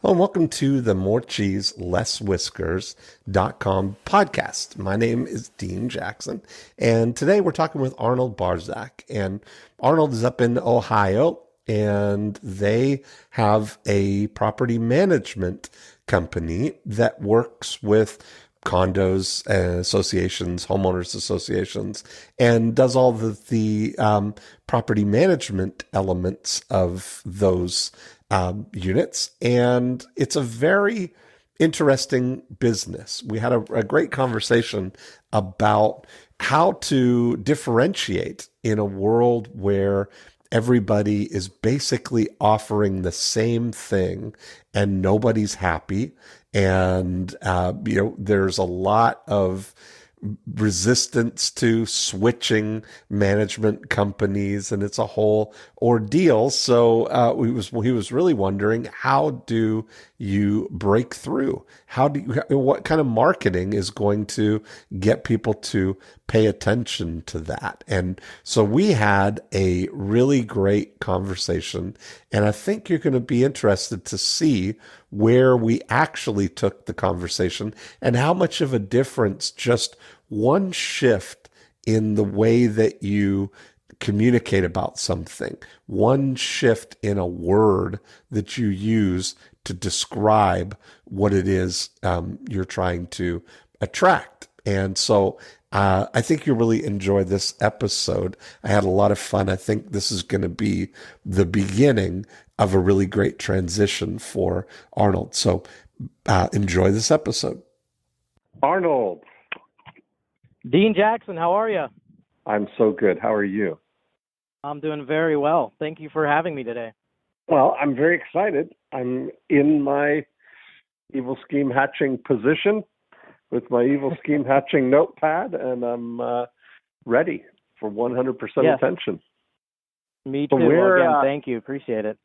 Hello and welcome to the More Cheese, Less Whiskers.com podcast. My name is Dean Jackson, and today we're talking with Arnold Barzak. And Arnold is up in Ohio, and they have a property management company that works with condos, associations, homeowners associations, and does all the property management elements of those units. And it's a very interesting business. We had a great conversation about how to differentiate in a world where everybody is basically offering the same thing and nobody's happy. And, there's a lot of resistance to switching management companies, and it's a whole ordeal. So he was really wondering, how do you break through? What kind of marketing is going to get people to pay attention to that? And so we had a really great conversation, and I think you're going to be interested to see where we actually took the conversation and how much of a difference just one shift in the way that you communicate about something, one shift in a word that you use to describe what it is you're trying to attract. And so I think you'll really enjoy this episode. I had a lot of fun. I think this is going to be the beginning of a really great transition for Arnold. So enjoy this episode. Arnold. Dean Jackson, how are you? I'm so good. How are you? I'm doing very well. Thank you for having me today. Well, I'm very excited. I'm in my evil scheme hatching position with my evil scheme hatching notepad, and I'm ready for 100% attention. Me too. Again, thank you. Appreciate it.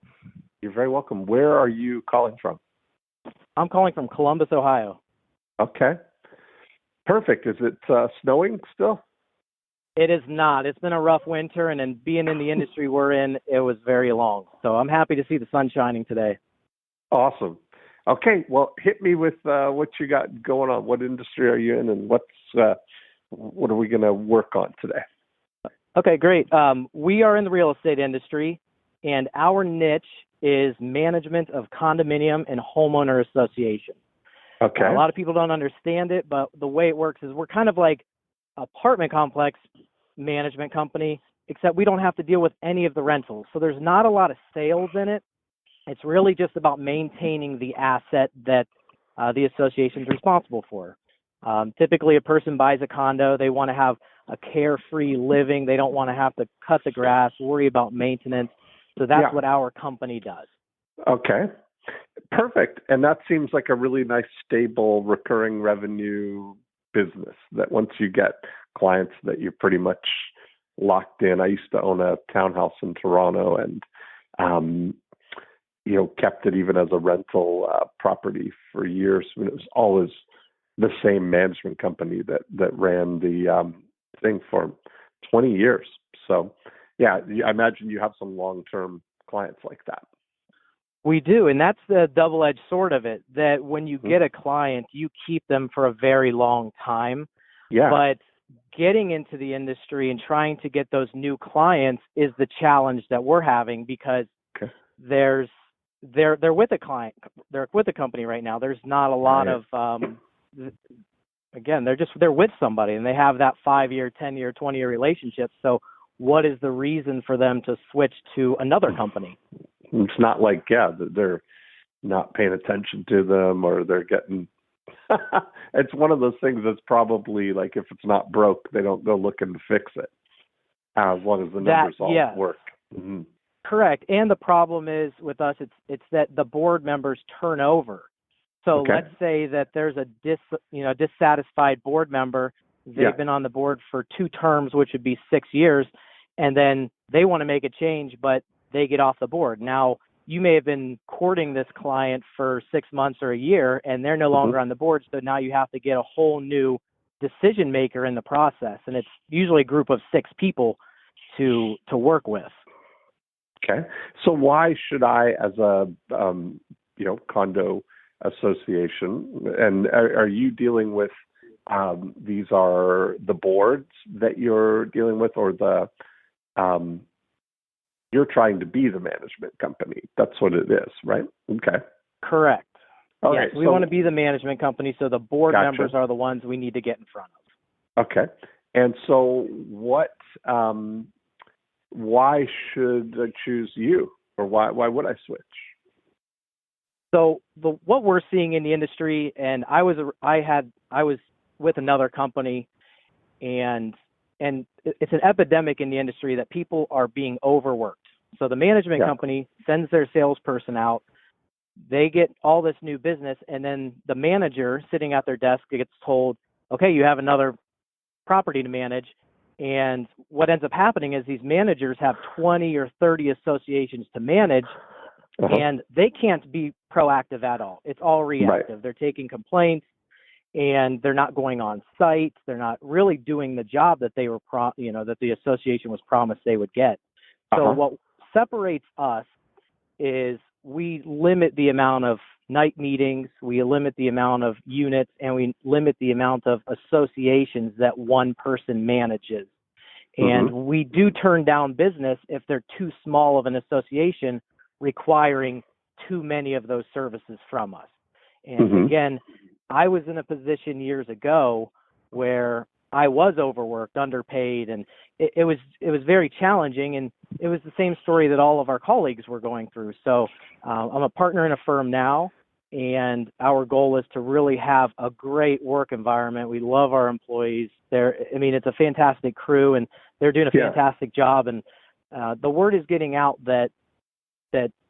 You're very welcome. Where are you calling from? I'm calling from Columbus, Ohio. Okay. Perfect. Is it snowing still? It is not. It's been a rough winter, and then being in the industry we're in, it was very long. So I'm happy to see the sun shining today. Awesome. Okay, well, hit me with what you got going on. What industry are you in, and what are we going to work on today? Okay, great. We are in the real estate industry, and our niche is management of condominium and homeowner associations. Okay. A lot of people don't understand it, but the way it works is we're kind of like apartment complex management company, except we don't have to deal with any of the rentals. So there's not a lot of sales in it. It's really just about maintaining the asset that the association is responsible for. Typically, a person buys a condo. They want to have a carefree living. They don't want to have to cut the grass, worry about maintenance. So that's what our company does. Okay. Perfect. And that seems like a really nice, stable, recurring revenue business that once you get clients that you're pretty much locked in. I used to own a townhouse in Toronto and, kept it even as a rental property for years. I mean, it was always the same management company that ran the thing for 20 years. So, yeah, I imagine you have some long-term clients like that. We do, and that's the double-edged sword of it, that when you get a client, you keep them for a very long time. Yeah. But getting into the industry and trying to get those new clients is the challenge that we're having, because they're with a client, they're with a company right now. There's not a lot of again, they're with somebody and they have that 5-year, 10-year, 20-year relationship. So what is the reason for them to switch to another company? It's not like, they're not paying attention to them or they're getting, it's one of those things that's probably like, if it's not broke, they don't go looking to fix it, as long as the numbers all work. Mm-hmm. Correct. And the problem is with us, it's that the board members turn over. So let's say that there's a dissatisfied board member. They've been on the board for 2 terms, which would be 6 years, and then they want to make a change, but they get off the board. Now, you may have been courting this client for 6 months or a year, and they're no longer on the board. So now you have to get a whole new decision maker in the process, and it's usually a group of 6 people to work with. Okay. So why should I, as a condo association. And are you dealing with these are the boards that you're dealing with, or you're trying to be the management company? That's what it is, right? Okay. Correct. Okay, yes, we want to be the management company, so the board Gotcha. members are the ones we need to get in front of. Okay. And so why should I choose you, or why would I switch? So what we're seeing in the industry, and I was with another company, and it's an epidemic in the industry that people are being overworked. So the management company sends their salesperson out, they get all this new business, and then the manager sitting at their desk gets told, okay, you have another property to manage. And what ends up happening is these managers have 20 or 30 associations to manage, and they can't be proactive at all. It's all reactive. Right. They're taking complaints, and they're not going on site. They're not really doing the job that they were that the association was promised they would get. So what separates us is we limit the amount of night meetings, we limit the amount of units, and we limit the amount of associations that one person manages. And we do turn down business if they're too small of an association, requiring too many of those services from us. And again, I was in a position years ago where I was overworked, underpaid, and it was very challenging. And it was the same story that all of our colleagues were going through. So I'm a partner in a firm now, and our goal is to really have a great work environment. We love our employees. It's a fantastic crew, and they're doing a fantastic job. And the word is getting out that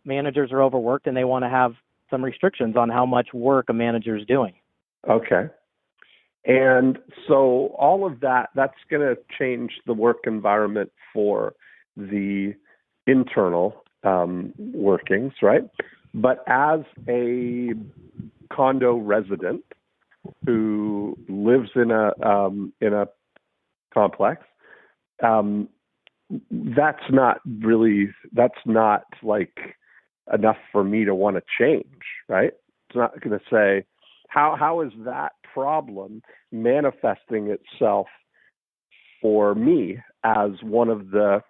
managers are overworked, and they want to have some restrictions on how much work a manager is doing. Okay. And so all of that's going to change the work environment for the internal workings, right? But as a condo resident who lives in a complex, that's not like enough for me to want to change, right? It's not going to say, how is that problem manifesting itself for me as one of the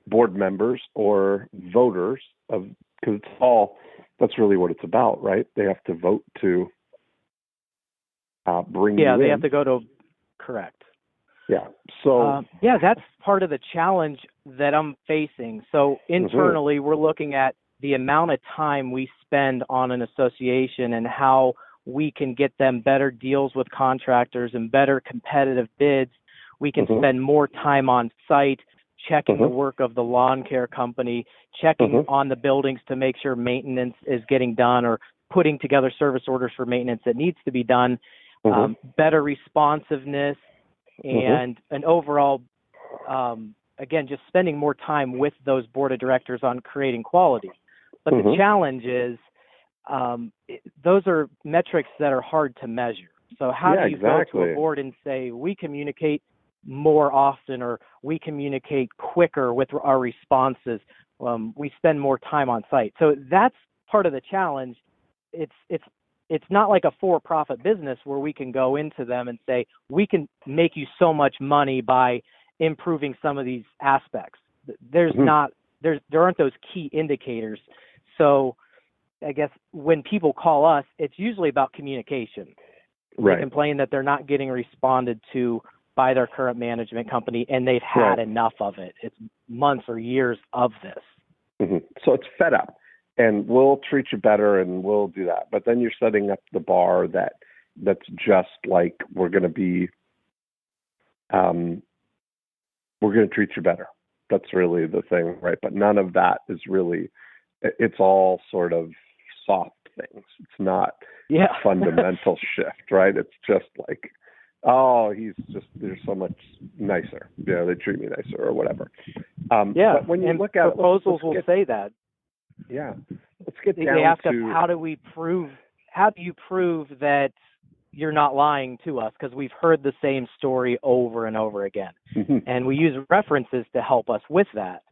board members or voters of, because that's really what it's about, right? They have to vote to bring you in. Yeah, they have to go to, correct. Yeah. So that's part of the challenge that I'm facing. So internally, we're looking at the amount of time we spend on an association and how we can get them better deals with contractors and better competitive bids. We can spend more time on site, checking the work of the lawn care company, checking on the buildings to make sure maintenance is getting done, or putting together service orders for maintenance that needs to be done, better responsiveness, and an overall, again, just spending more time with those board of directors on creating quality. But the challenge is those are metrics that are hard to measure. So how do you go to a board and say, we communicate more often, or we communicate quicker with our responses, we spend more time on site? So that's part of the challenge. It's not like a for-profit business where we can go into them and say, we can make you so much money by improving some of these aspects. There aren't those key indicators. So I guess when people call us, it's usually about communication. They complain that they're not getting responded to by their current management company, and they've had enough of it. It's months or years of this. So it's fed up, and we'll treat you better, and we'll do that. But then you're setting up the bar that's just like, we're going to treat you better. That's really the thing, right? But none of that is really, it's all sort of soft things. It's not a fundamental shift, right? It's just like, they're so much nicer. They treat me nicer or whatever. But when you look at proposals will say that. Yeah. Let's get down they ask to, us, how do you prove that you're not lying to us? Because we've heard the same story over and over again. And we use references to help us with that.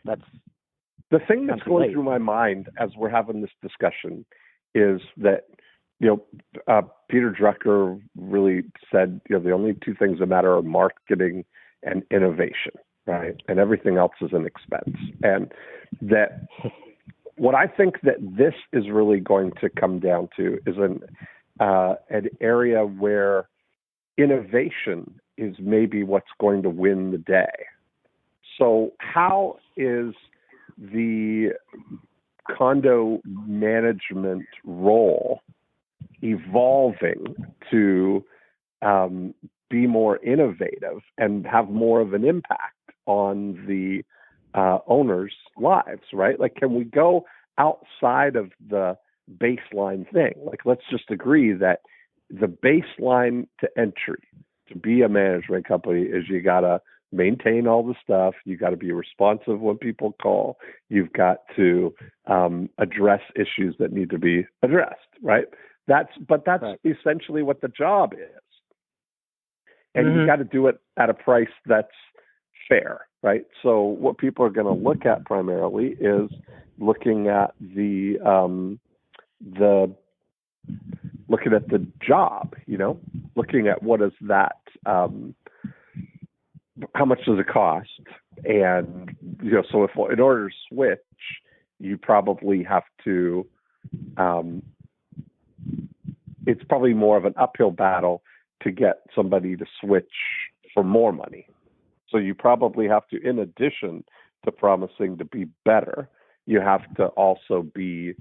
But, The thing that's going through my mind as we're having this discussion is that, Peter Drucker really said, the only two things that matter are marketing and innovation, right? And everything else is an expense. And that what I think that this is really going to come down to is an area where innovation is maybe what's going to win the day. So how is the condo management role evolving to be more innovative and have more of an impact on the owners' lives, right? Like, can we go outside of the baseline thing? Like, let's just agree that the baseline to entry to be a management company is you got to maintain all the stuff. You got to be responsive when people call. You've got to address issues that need to be addressed, right? That's right. Essentially what the job is. And you got to do it at a price that's fair, right? So what people are going to look at primarily is looking at the job, looking at what is that, how much does it cost? And, so if in order to switch, you probably have to, it's probably more of an uphill battle to get somebody to switch for more money. So you probably have to, in addition to promising to be better, you have to also be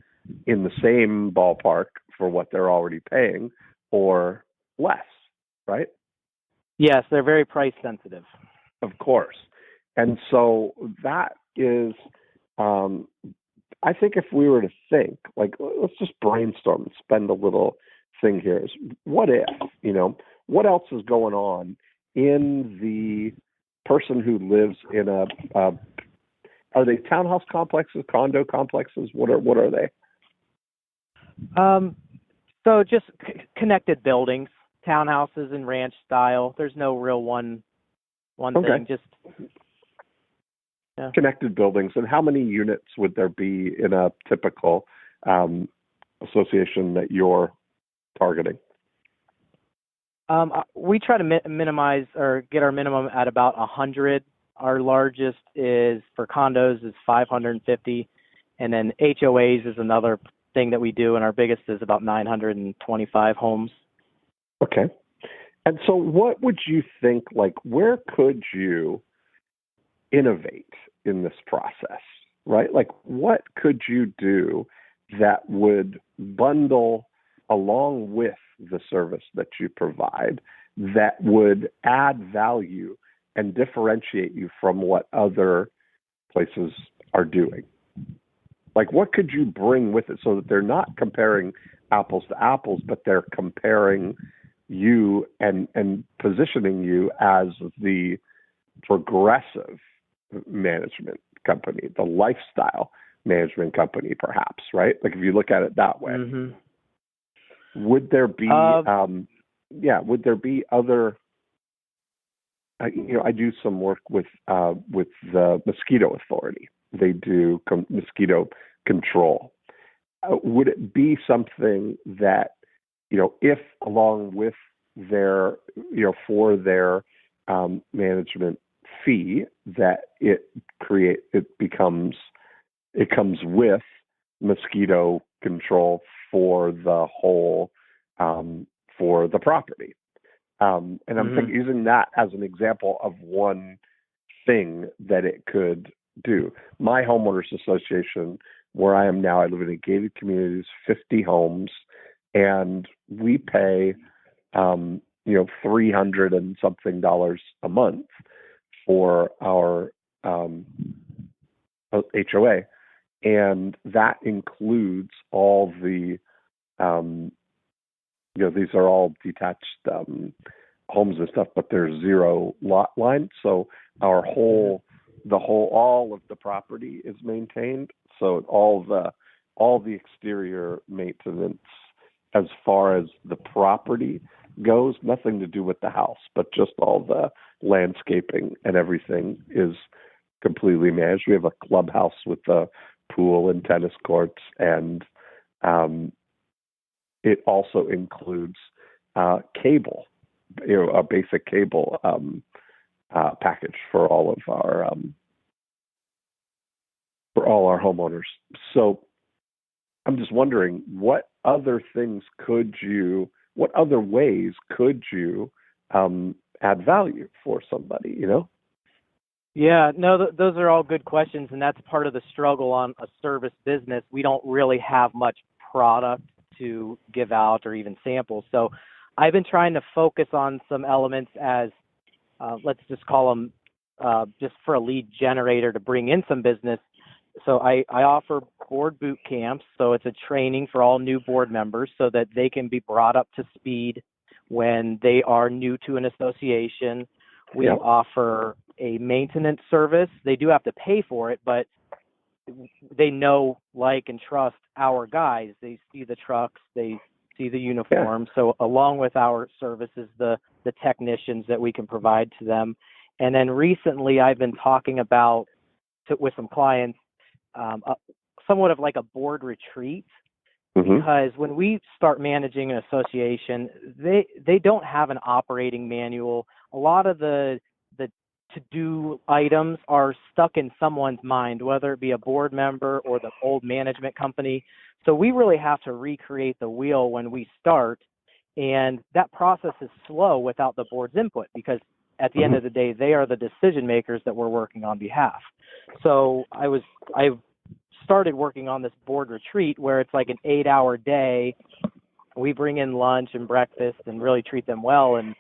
in the same ballpark for what they're already paying or less, right? Yes, they're very price sensitive. Of course. And so that is, I think if we were to think, like, let's just brainstorm and spend a little thing here. Is what if, what else is going on in the person who lives in are they townhouse complexes, condo complexes? What are they? So just connected buildings, townhouses and ranch style. There's no real one thing. Just connected buildings. And how many units would there be in a typical association that you're targeting? We try to minimize or get our minimum at about 100. Our largest is for condos is 550, and then HOAs is another thing that we do, and our biggest is about 925 homes. Okay. And so what would you think, like, where could you innovate in this process, right? Like, what could you do that would bundle along with the service that you provide that would add value and differentiate you from what other places are doing? Like, what could you bring with it so that they're not comparing apples to apples, but they're comparing you and positioning you as the progressive management company, the lifestyle management company, perhaps, right? Like, if you look at it that way. Would there be, would there be other, I do some work with the Mosquito Authority. They do mosquito control. Would it be something that, if along with their, for their management fee, that it comes with mosquito control for the whole, for the property. And I'm using that as an example of one thing that it could do. My homeowners association, where I am now, I live in a gated community, 50 homes, and we pay, $300 and something a month for our HOA. And that includes all the, these are all detached homes and stuff, but there's zero lot line. So all of the property is maintained. So all the exterior maintenance, as far as the property goes, nothing to do with the house, but just all the landscaping and everything is completely managed. We have a clubhouse with a pool and tennis courts, and it also includes cable, a basic cable package for all of our homeowners. So I'm just wondering, what other ways could you add value for somebody, Yeah, no, those are all good questions, and that's part of the struggle on a service business. We don't really have much product to give out or even samples. So I've been trying to focus on some elements as, let's just call them just for a lead generator to bring in some business. So I offer board boot camps. So it's a training for all new board members so that they can be brought up to speed when they are new to an association. We offer a maintenance service. They do have to pay for it, but they know, like, and trust our guys. They see the trucks, they see the uniform. So along with our services, the technicians that we can provide to them. And then recently I've been talking about with some clients, somewhat of like a board retreat, because when we start managing an association, they don't have an operating manual. A lot of the to-do items are stuck in someone's mind, whether it be a board member or the old management company. So we really have to recreate the wheel when we start, and that process is slow without the board's input, because at the end of the day, they are the decision makers that we're working on behalf. So I started working on this board retreat where it's like an 8-hour day. We bring in lunch and breakfast and really treat them well. And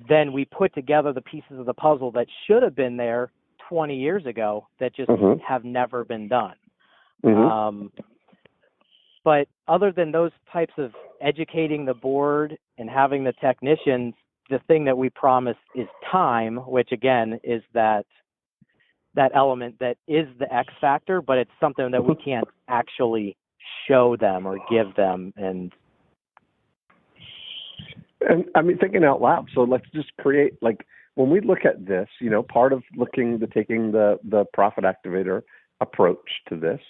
then we put together the pieces of the puzzle that should have been there 20 years ago that just have never been done. But other than those types of educating the board and having the technicians, the thing that we promise is time, which again is that element that is the X factor, but it's something that we can't actually show them or give them. And I mean, thinking out loud, so let's just create, like, when we look at this, part of taking the profit activator approach to this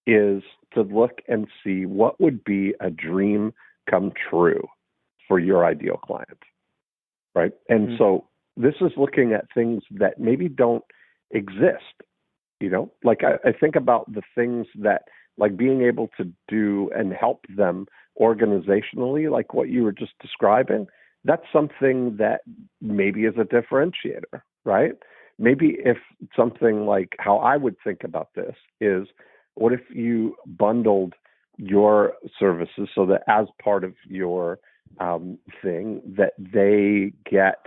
is to look and see what would be a dream come true for your ideal client, right? And so this is looking at things that maybe don't exist, like I think about the things that, like, being able to do and help them organizationally, like what you were just describing. That's something that maybe is a differentiator, right? Maybe if something like how I would think about this is, what if you bundled your services so that as part of your thing that they get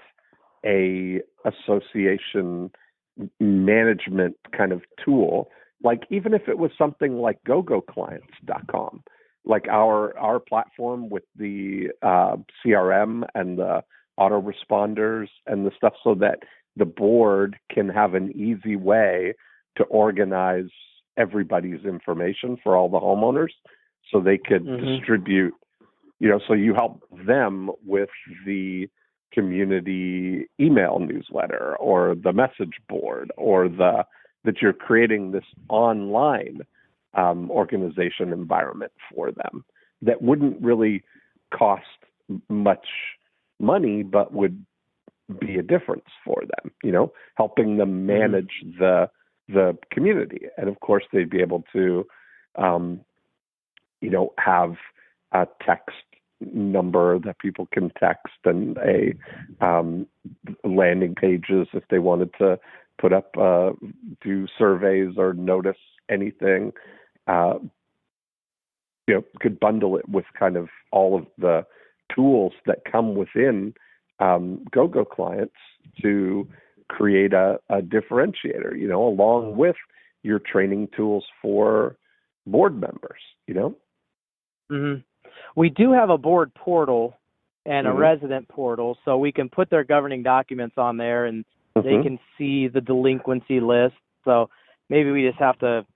a association management kind of tool, like even if it was something like gogoclients.com, like our platform with the CRM and the autoresponders and the stuff, so that the board can have an easy way to organize everybody's information for all the homeowners, so they could distribute, so you help them with the community email newsletter or the message board, or that you're creating this online organization environment for them that wouldn't really cost much money, but would be a difference for them, helping them manage the community. And of course, they'd be able to, have a text number that people can text, and a landing pages if they wanted to put up, do surveys or notice anything. Could bundle it with kind of all of the tools that come within GoGo clients to create a differentiator, along with your training tools for board members, We do have a board portal and a resident portal, so we can put their governing documents on there, and they can see the delinquency list. So maybe we just have to,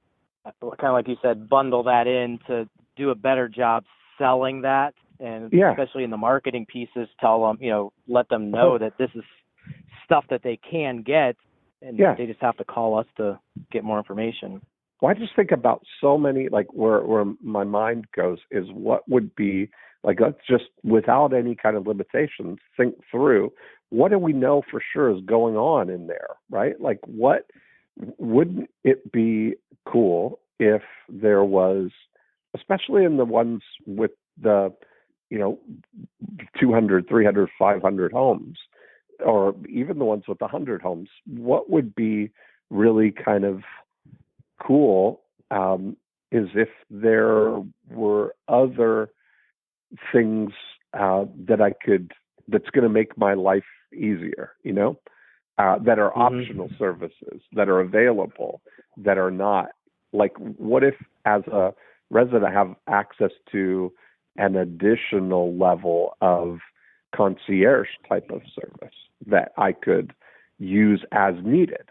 kind of like you said, bundle that in to do a better job selling that, and especially in the marketing pieces, tell them, let them know that this is stuff that they can get and Yeah. they just have to call us to get more information. Well, I just think about so many, like where my mind goes is what would be, like, let's just, without any kind of limitations, think through what do we know for sure is going on in there, right? Like, what wouldn't it be cool if there was, especially in the ones with the, 200, 300, 500 homes, or even the ones with 100 homes, what would be really kind of cool is if there were other things that I could, that's going to make my life easier, that are optional services that are available, that are not, like, what if as a resident I have access to an additional level of concierge type of service that I could use as needed?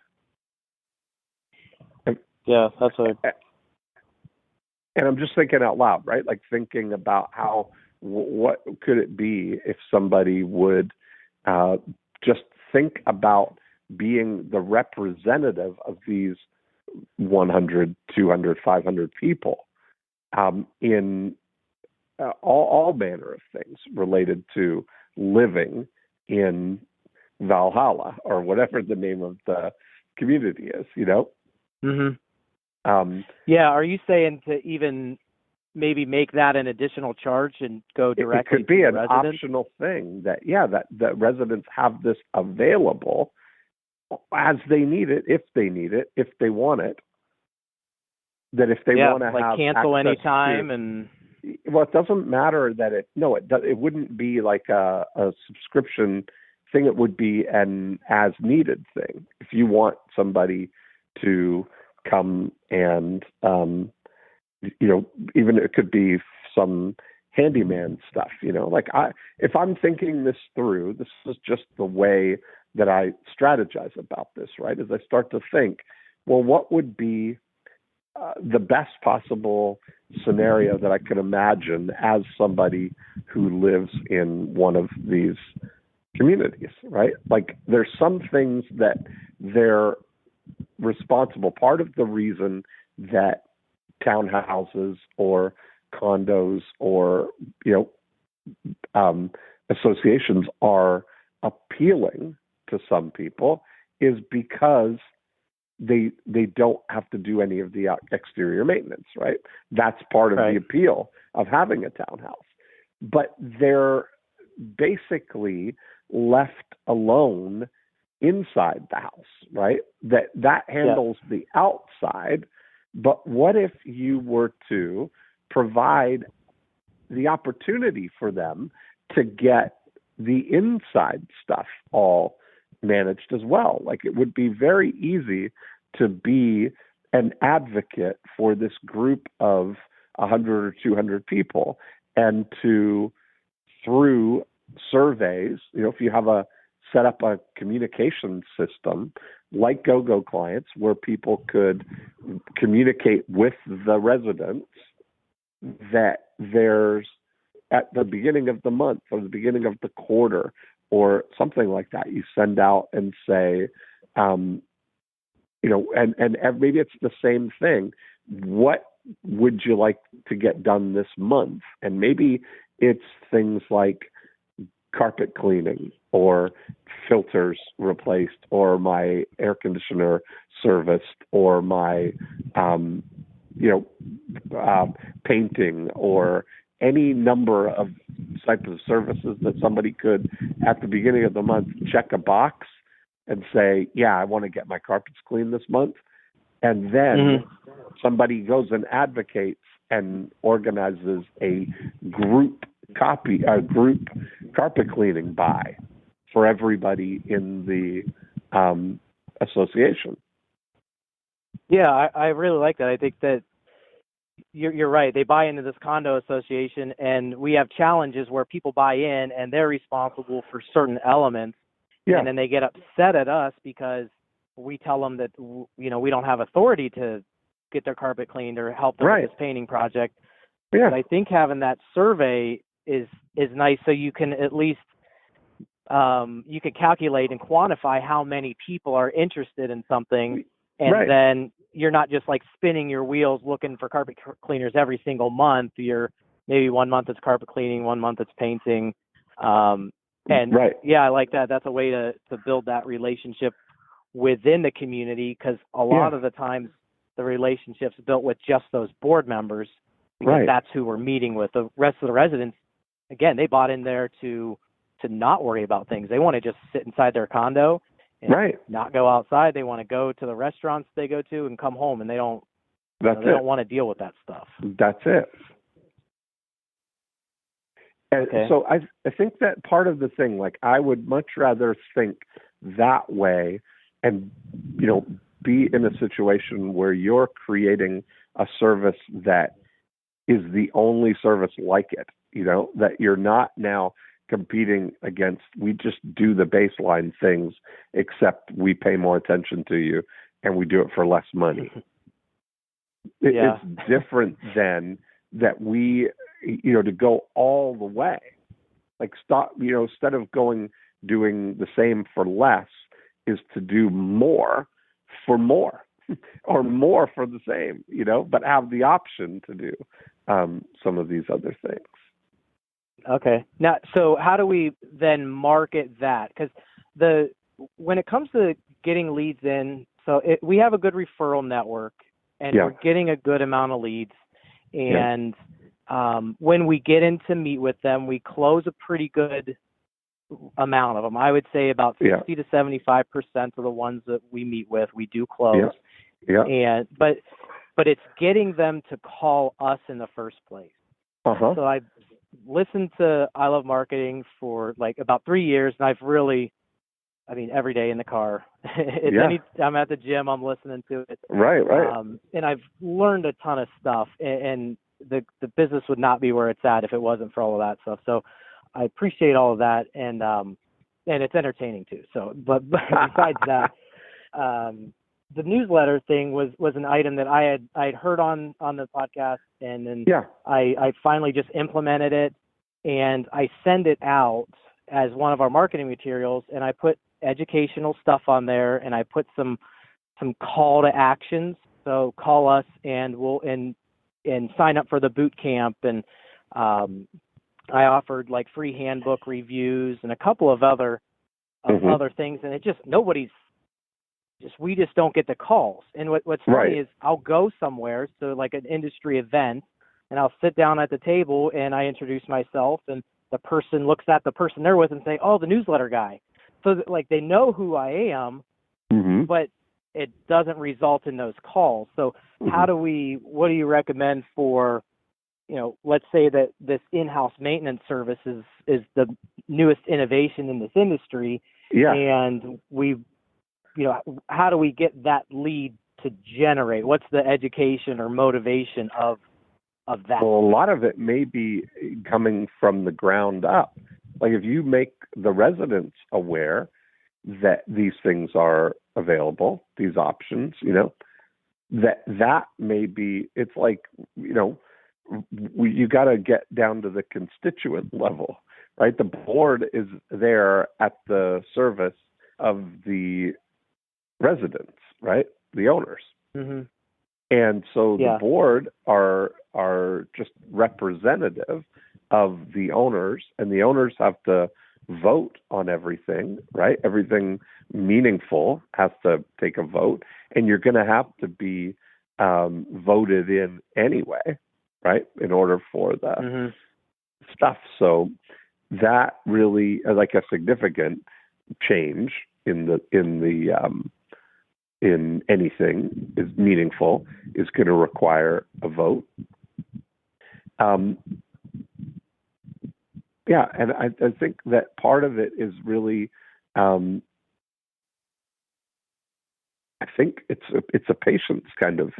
Yeah, that's and I'm just thinking out loud, right? Like thinking about what could it be if somebody would just think about being the representative of these 100, 200, 500 people in all manner of things related to living in Valhalla, or whatever the name of the community is, Yeah, are you saying to even maybe make that an additional charge and go directly to the residents? It could be an residents? optional thing that residents have this available as they need it, if they need it, if they want it. That if they want to have cancel anytime and. Well, it doesn't matter that it wouldn't be like a subscription thing. It would be an as needed thing. If you want somebody to come and, even it could be some handyman stuff, if I'm thinking this through, this is just the way that I strategize about this, right? As I start to think, well, what would be the best possible scenario that I could imagine as somebody who lives in one of these communities, right? Like there's some things that they're responsible. Part of the reason that townhouses or condos or, associations are appealing to some people is because they don't have to do any of the exterior maintenance, right? That's part of the appeal of having a townhouse. But they're basically left alone inside the house, right? That handles the outside. But what if you were to provide the opportunity for them to get the inside stuff all managed as well? Like it would be very easy to be an advocate for this group of 100 or 200 people, and to, through surveys, if you have set up a communication system like GoGo Clients where people could communicate with the residents, that there's at the beginning of the month or the beginning of the quarter or something like that, you send out and say, and maybe it's the same thing. What would you like to get done this month? And maybe it's things like carpet cleaning or filters replaced or my air conditioner serviced or my, painting or any number of types of services that somebody could, at the beginning of the month, check a box and say, yeah, I want to get my carpets cleaned this month. And then somebody goes and advocates and organizes a group carpet cleaning buy for everybody in the association. Yeah, I really like that. I think that you're right. They buy into this condo association, and we have challenges where people buy in and they're responsible for certain elements. Yeah. And then they get upset at us because we tell them that, we don't have authority to get their carpet cleaned or help them with this painting project. Yeah. But I think having that survey is nice, so you can at least you can calculate and quantify how many people are interested in something, and Right. then you're not just like spinning your wheels looking for carpet cleaners every single month. You're maybe 1 month it's carpet cleaning, 1 month it's painting. And Right. yeah, I like that. That's a way to build that relationship within the community, because a lot of the times the relationship's built with just those board members, because that's who we're meeting with. The rest of the residents, again, they bought in there to not worry about things. They want to just sit inside their condo and not go outside. They want to go to the restaurants they go to and come home, and they don't they don't want to deal with that stuff. That's it. And so I think that part of the thing, like, I would much rather think that way and, be in a situation where you're creating a service that is the only service like it, that you're not now competing against, we just do the baseline things, except we pay more attention to you and we do it for less money. It's different than that we, to go all the way, like stop, instead of doing the same for less, is to do more for more or more for the same, but have the option to do some of these other things. Okay. Now, so how do we then market that? Because when it comes to getting leads in, so we have a good referral network, and we're getting a good amount of leads. And when we get in to meet with them, we close a pretty good amount of them. I would say about 60 to 75% of the ones that we meet with, we do close. And but it's getting them to call us in the first place. So I've listened to I Love Marketing for like about 3 years, and I've really, every day in the car, I'm at the gym, I'm listening to it. Right. And I've learned a ton of stuff, and the business would not be where it's at if it wasn't for all of that stuff. So I appreciate all of that, and it's entertaining too. So, but besides that, the newsletter thing was an item that I'd heard on the podcast, and then I finally just implemented it, and I send it out as one of our marketing materials, and I put educational stuff on there, and I put some call to actions. So call us, and we'll and sign up for the boot camp, and I offered like free handbook reviews and a couple of other things, and it just we just don't get the calls. And what's funny is I'll go somewhere, so like an industry event, and I'll sit down at the table and I introduce myself, and the person looks at the person they're with and say, "Oh, the newsletter guy." So that, like, they know who I am, but it doesn't result in those calls. So what do you recommend for, let's say that this in-house maintenance service is the newest innovation in this industry, and how do we get that lead to generate? What's the education or motivation of that? Well, a lot of it may be coming from the ground up. Like, if you make the residents aware that these things are available, these options, that may be, it's like, you got to get down to the constituent level, right? The board is there at the service of the residents, right? The owners. And so the board are just representative of the owners, and the owners have to vote on everything, right? Everything meaningful has to take a vote, and you're going to have to be voted in anyway, right? In order for the stuff. So that really, like, a significant change in anything is meaningful is going to require a vote. And I think that part of it is really, I think it's a patience kind of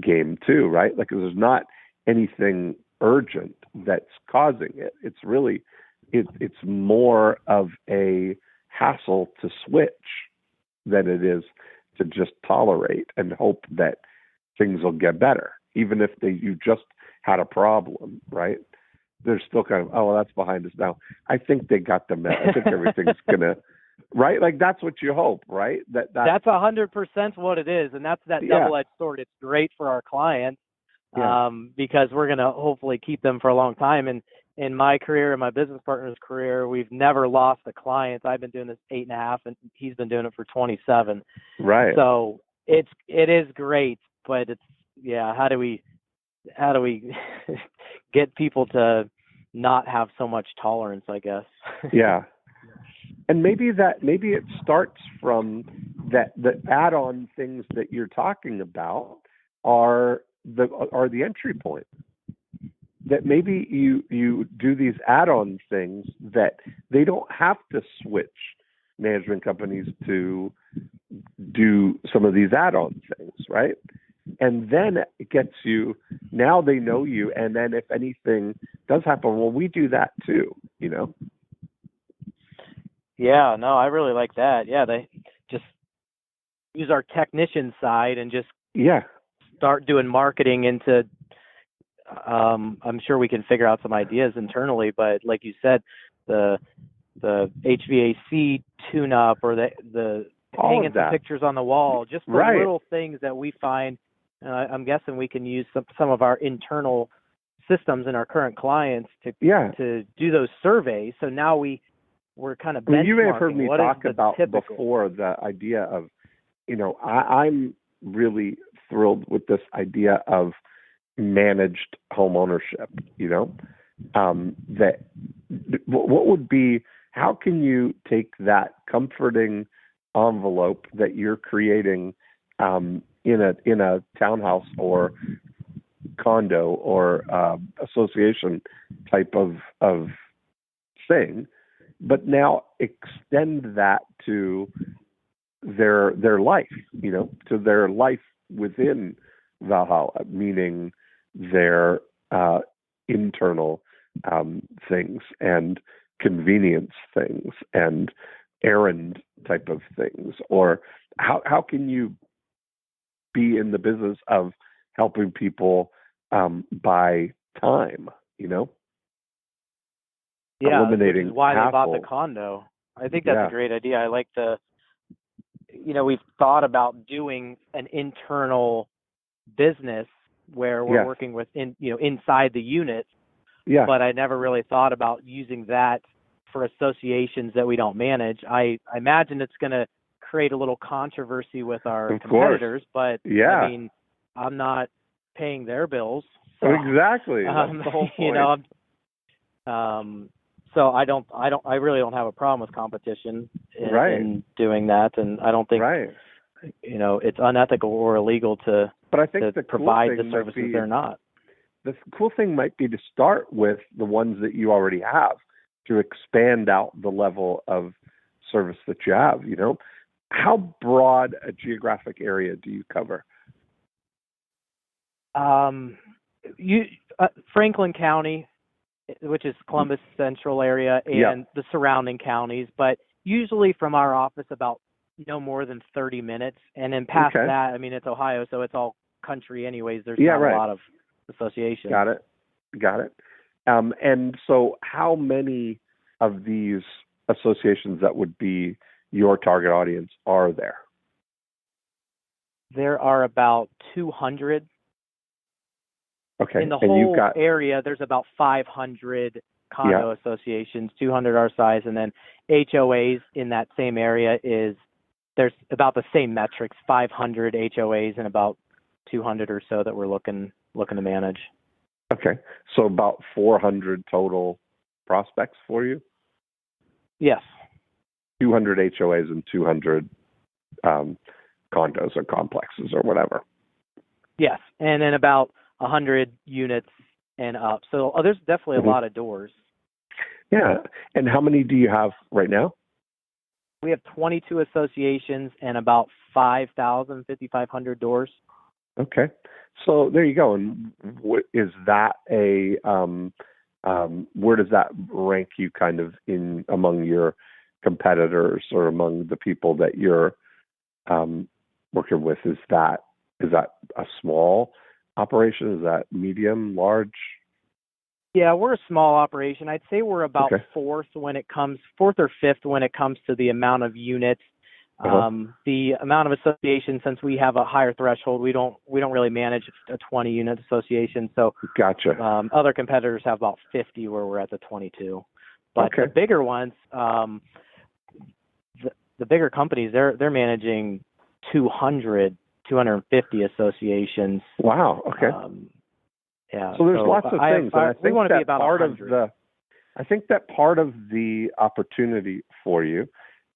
game too, right? Like, there's not anything urgent that's causing it. It's really, it's more of a hassle to switch than it is to just tolerate and hope that things will get better, even if you just had a problem, right? they're still kind of, oh, well, that's behind us now. I think they got the mess. I think everything's gonna, right? Like that's what you hope, right? That's 100% what it is, and that's that double-edged sword. It's great for our clients because we're going to hopefully keep them for a long time. And in my career and my business partner's career, we've never lost a client. I've been doing this 8.5, and he's been doing it for 27. Right. So it is great, but it's how do we get people to not have so much tolerance, I guess. Yeah. And maybe it starts from that the add-on things that you're talking about are the entry point. That maybe you do these add-on things that they don't have to switch management companies to do some of these add-on things, right? And then it gets you, now they know you, and then if anything does happen, well, we do that too, you know? Yeah, no, I really like that. Yeah, they just use our technician side and just start doing marketing into I'm sure we can figure out some ideas internally, but like you said, the HVAC tune-up or the hanging some pictures on the wall, just the little things that we find. I'm guessing we can use some of our internal systems in our current clients to do those surveys. So now we're kind of benchmarking. You may have heard me talk about typical before the idea of, I'm really thrilled with this idea of managed home ownership, that what would be, how can you take that comforting envelope that you're creating in a townhouse or condo or association type of thing, but now extend that to their life, to their life within Valhalla, meaning their internal things and convenience things and errand type of things? Or how can you be in the business of helping people buy time, eliminating which is why hassle. they bought the condo. I think that's a great idea. I like we've thought about doing an internal business where we're working with inside the units. Yeah. But I never really thought about using that for associations that we don't manage. I imagine it's going to create a little controvery with our competitors, but I mean, I'm not paying their bills. So, exactly. That's the whole point. So I really don't have a problem with competition in doing that, and I don't think it's unethical or illegal to. But I think to provide the services they're not. The cool thing might be to start with the ones that you already have, to expand out the level of service that you have. How broad a geographic area do you cover? Franklin County, which is Columbus Central area, and the surrounding counties, but usually from our office about no more than 30 minutes. And then past that, I mean, it's Ohio, so it's all country anyways. There's not a lot of associations. Got it. And so how many of these associations that would be your target audience are there? There are about 200. Okay. In the whole area, there's about 500 condo associations, 200 our size, and then HOAs in that same area there's about the same metrics, 500 HOAs and about 200 or so that we're looking to manage. Okay. So about 400 total prospects for you? Yes. 200 HOAs and 200 condos or complexes or whatever. Yes. And then about 100 units and up. So there's definitely a lot of doors. Yeah. And how many do you have right now? We have 22 associations and about 5,500 doors. Okay. So there you go. And is that where does that rank you kind of in among your competitors or among the people that you're working with? Is that a small operation? Is that medium, large? Yeah, we're a small operation. I'd say we're about Okay. fourth or fifth when it comes to the amount of units. The amount of associations, since we have a higher threshold, we don't really manage a 20 unit association. So Gotcha. other competitors have about 50 where we're at the 22. But Okay. the bigger ones, the bigger companies, they're managing 200, 250 associations. Wow. Okay. Yeah. So there's lots of things. And I think we want to be that about part 100. of I think that part of the opportunity for you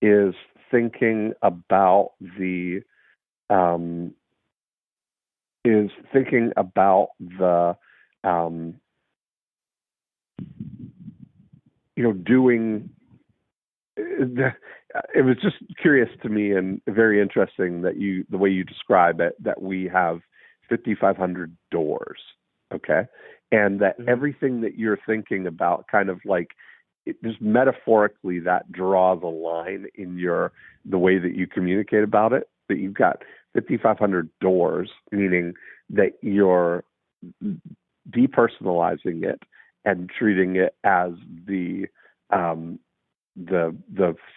is thinking about the doing it was just curious to me and very interesting that the way you describe it, that we have 5,500 doors, okay, and that everything that you're thinking about, kind of like, just metaphorically, that draws a line in the way that you communicate about it. That you've got 5,500 doors, meaning that you're depersonalizing it and treating it as the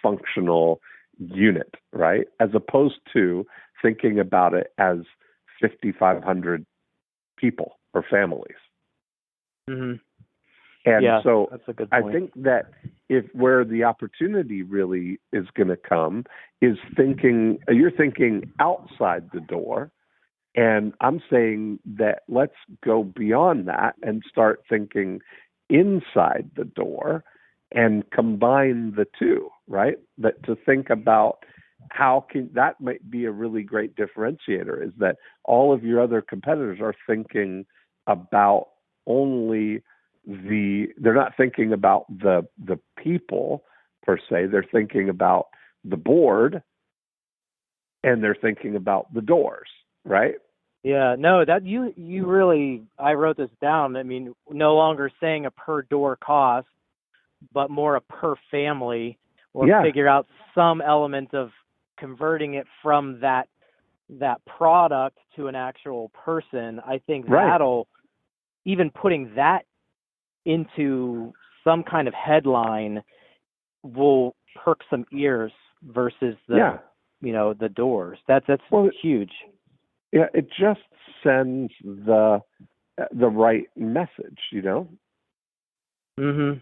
functional unit, right? As opposed to thinking about it as 5,500 people or families. Mm-hmm. And yeah, so that's a good point. I think that where the opportunity really is going to come is you're thinking outside the door. And I'm saying that let's go beyond that and start thinking inside the door and combine the two, right? That to think about that might be a really great differentiator, is that all of your other competitors are thinking about they're not thinking about the people per se. They're thinking about the board, and they're thinking about the doors, right? Yeah, no, that you really, I wrote this down. I mean, no longer saying a per door cost, but more a per family, or figure out some element of converting it from that product to an actual person. I think that'll, even putting that into some kind of headline, will perk some ears versus the doors. That's huge. Yeah, it just sends the right message, Mhm.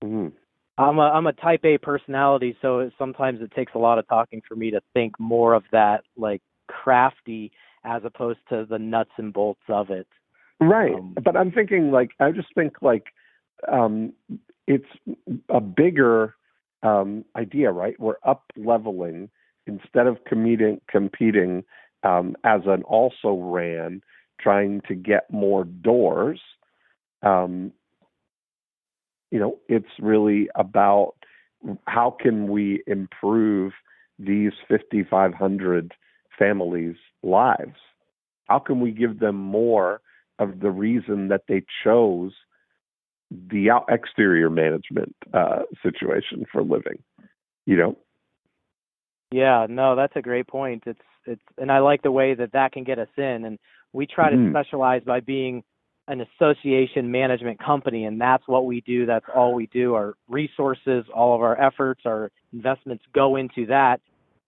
Mhm. I'm a type A personality, so sometimes it takes a lot of talking for me to think more of that, like, crafty, as opposed to the nuts and bolts of it. Right. But I'm thinking, I just think it's a bigger idea, right? We're up leveling instead of competing as an also ran, trying to get more doors. It's really about how can we improve these 5,500 families' lives? How can we give them more of the reason that they chose the exterior management situation for living? Yeah, no, that's a great point. It's and I like the way that can get us in, and we try to specialize by being an association management company, and that's what we do. That's all we do. Our resources, all of our efforts, our investments go into that,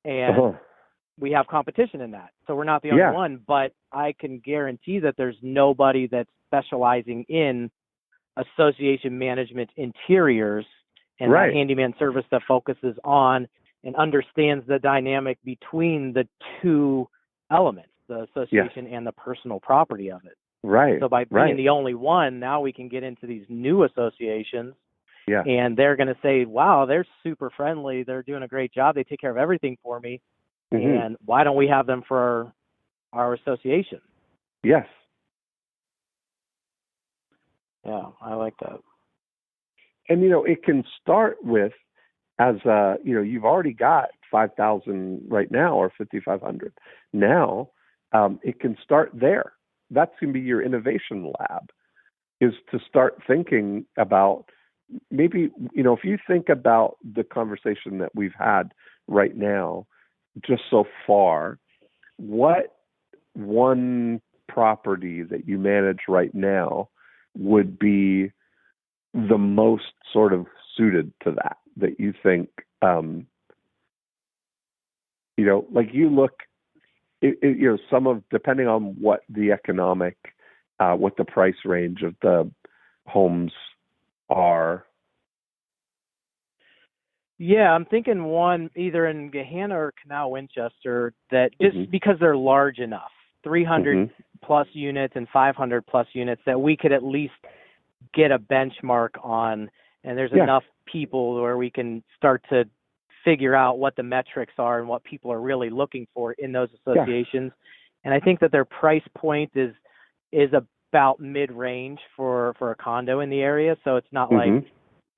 and we have competition in that. So we're not the only one, but I can guarantee that there's nobody that's specializing in association management interiors and that handyman service that focuses on and understands the dynamic between the two elements, the association and the personal property of it. Right. So by being the only one, now we can get into these new associations, and they're going to say, wow, they're super friendly. They're doing a great job. They take care of everything for me. And why don't we have them for our association? Yes. Yeah, I like that. And, it can start with, you've already got 5,000 right now, or 5,500. Now, it can start there. That's going to be your innovation lab, is to start thinking about, maybe, if you think about the conversation that we've had right now, just so far, what one property that you manage right now would be the most sort of suited to that you think, like you look, some of, depending on what the economic, what the price range of the homes are. Yeah, I'm thinking one either in Gahanna or Canal Winchester that just because they're large enough, 300 plus units and 500 plus units, that we could at least get a benchmark on, and there's enough people where we can start to figure out what the metrics are and what people are really looking for in those associations. And I think that their price point is about mid-range for a condo in the area, so it's not like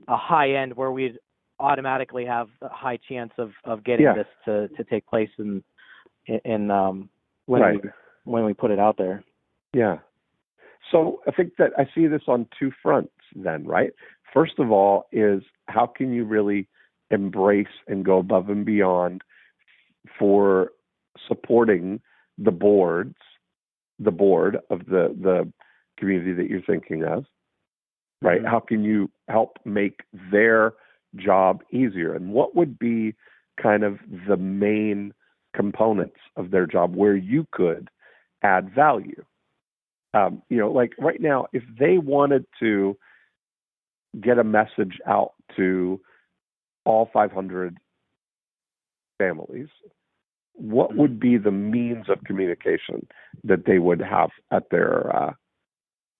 a high end where we'd automatically have a high chance of getting this to take place in when we put it out there. Yeah. So I think that I see this on two fronts then, right? First of all is how can you really embrace and go above and beyond for supporting the board of the community that you're thinking of, right? How can you help make their job easier? And what would be kind of the main components of their job where you could add value? Like right now, if they wanted to get a message out to all 500 families, what would be the means of communication that they would have at their,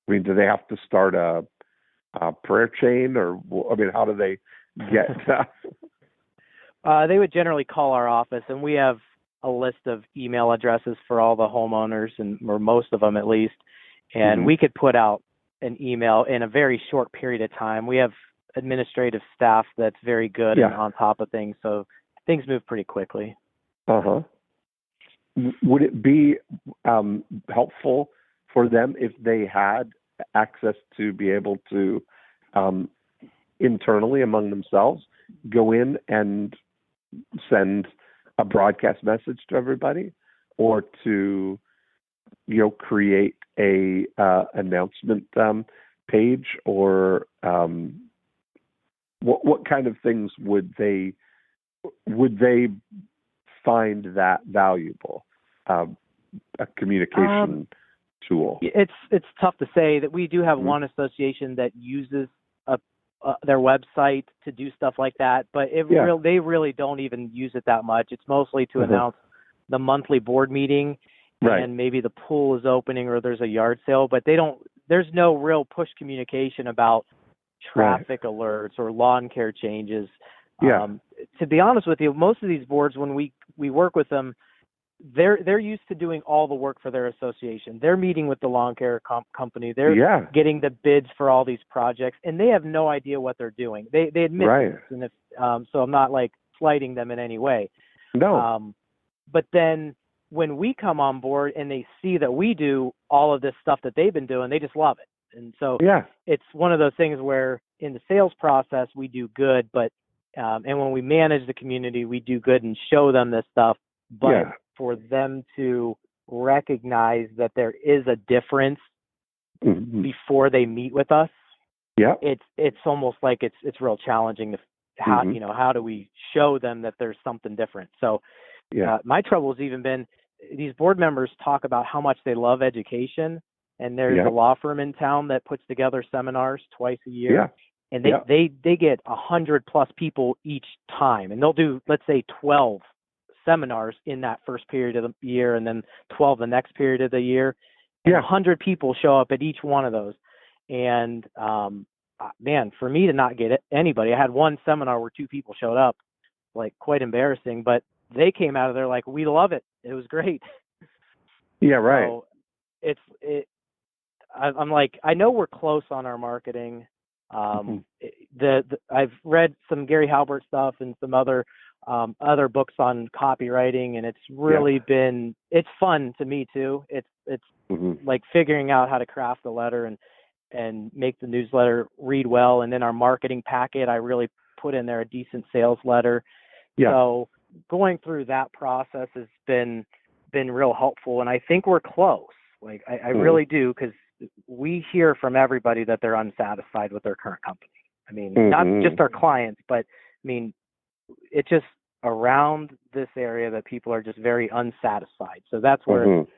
do they have to start a prayer chain, or, how do they get they would generally call our office, and we have a list of email addresses for all the homeowners, or most of them at least, and we could put out an email in a very short period of time. We have administrative staff that's very good and on top of things, so things move pretty quickly. Would it be helpful for them if they had access to be able to internally among themselves go in and send a broadcast message to everybody, or to create a announcement page, or what kind of things would they find that valuable, a communication tool? It's tough to say. That we do have one association that uses their website to do stuff like that, but they really don't even use it that much. It's mostly to announce the monthly board meeting, and maybe the pool is opening or there's a yard sale, but there's no real push communication about traffic alerts or lawn care changes. To be honest with you, most of these boards, when we work with them, they're used to doing all the work for their association. They're meeting with the lawn care company. They're getting the bids for all these projects, and they have no idea what they're doing. They admit this, and if so I'm not like slighting them in any way. No. But then when we come on board and they see that we do all of this stuff that they've been doing, they just love it. And so it's one of those things where in the sales process we do good, but and when we manage the community, we do good and show them this stuff. But for them to recognize that there is a difference before they meet with us, it's almost like it's real challenging to how do we show them that there's something different. So my trouble has even been these board members talk about how much they love education, and there's a law firm in town that puts together seminars twice a year. And they get 100 plus people each time, and they'll do, let's say, 12 seminars in that first period of the year, and then 12 the next period of the year. And 100 people show up at each one of those. And man, for me to not get anybody, I had one seminar where 2 people showed up, like quite embarrassing, but they came out of there like, we love it. It was great. So I'm like, I know we're close on our marketing. I've read some Gary Halbert stuff and some other books on copywriting, and it's really been, it's fun to me too. It's like figuring out how to craft a letter and make the newsletter read well. And then our marketing packet, I really put in there a decent sales letter. So going through that process has been real helpful, and I think we're close. Like I really do, because we hear from everybody that they're unsatisfied with their current company. I mean, Mm-hmm. not just our clients, but I mean, it's just around this area that people are just very unsatisfied. So that's where Mm-hmm.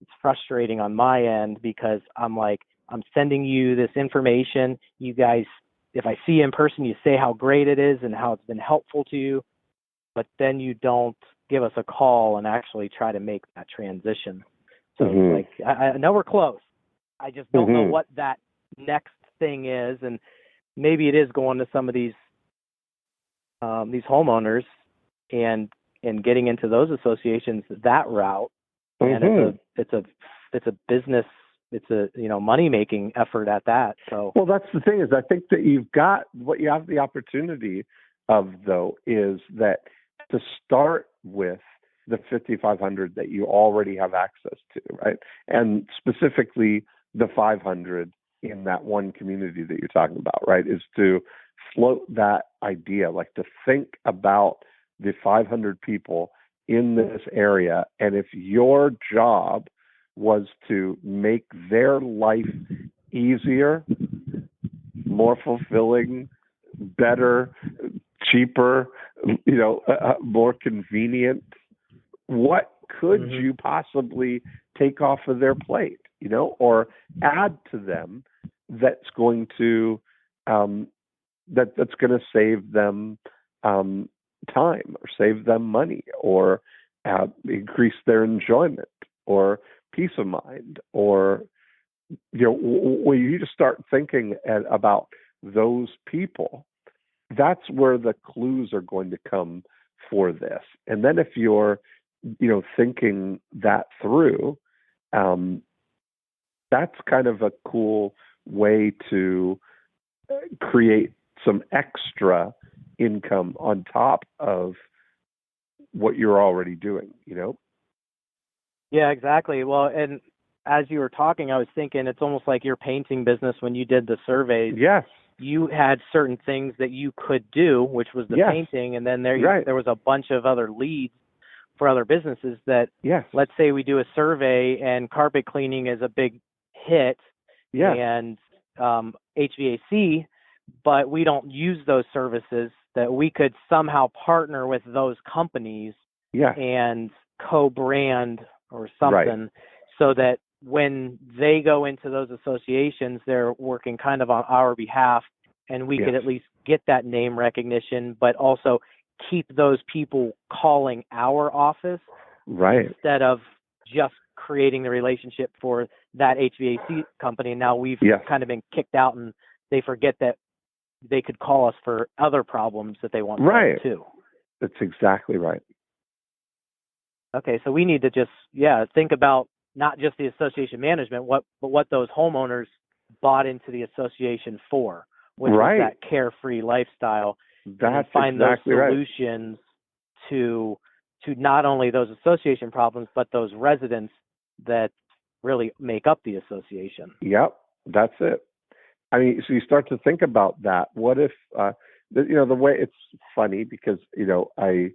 it's frustrating on my end, because I'm like, I'm sending you this information. You guys, if I see you in person, you say how great it is and how it's been helpful to you, but then you don't give us a call and actually try to make that transition. So Mm-hmm. it's like, I know we're close. I just don't know Mm-hmm. what that next thing is. And maybe it is going to some of these homeowners and getting into those associations that route. And Mm-hmm. it's a business, it's a money making effort at that. So well, that's the thing, is I think that what you have the opportunity of, though, is that to start with the 5,500 that you already have access to, right? And specifically the 500 in that one community that you're talking about, right? Is to float that idea, like to think about the 500 people in this area. And if your job was to make their life easier, more fulfilling, better, cheaper, more convenient, what could mm-hmm. you possibly take off of their plate, or add to them that's going to that's going to save them time, or save them money, or increase their enjoyment, or peace of mind, or when you just start thinking about those people, that's where the clues are going to come for this. And then if you're thinking that through, that's kind of a cool way to create some extra income on top of what you're already doing, Yeah, exactly. Well, and as you were talking, I was thinking it's almost like your painting business. When you did the surveys, yes, you had certain things that you could do, which was the yes, painting, and then there was a bunch of other leads for other businesses that, yes, let's say we do a survey and carpet cleaning is a big hit, yes, and HVAC, but we don't use those services, that we could somehow partner with those companies, yes, and co-brand or something, right, so that when they go into those associations, they're working kind of on our behalf, and we yes, could at least get that name recognition, but also keep those people calling our office, right, instead of just creating the relationship for that HVAC company. Now we've yes, kind of been kicked out, and they forget that they could call us for other problems that they want right, too. That's exactly right. Okay, so we need to just think about not just the association management, but what those homeowners bought into the association for, which right, is that carefree lifestyle. That's and find exactly those right. solutions to not only those association problems, but those residents that really make up the association. Yep, that's it. I mean, so you start to think about that. What if, the way, it's funny because, I,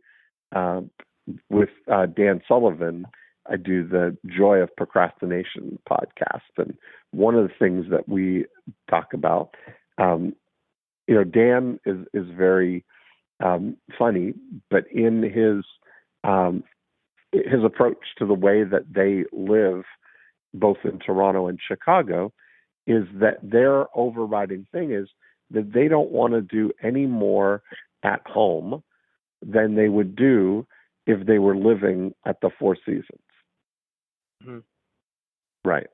with Dan Sullivan, I do the Joy of Procrastination podcast. And one of the things that we talk about, Dan is very funny, but in his approach to the way that they live, both in Toronto and Chicago, is that their overriding thing is that they don't want to do any more at home than they would do if they were living at the Four Seasons. Mm-hmm. Right.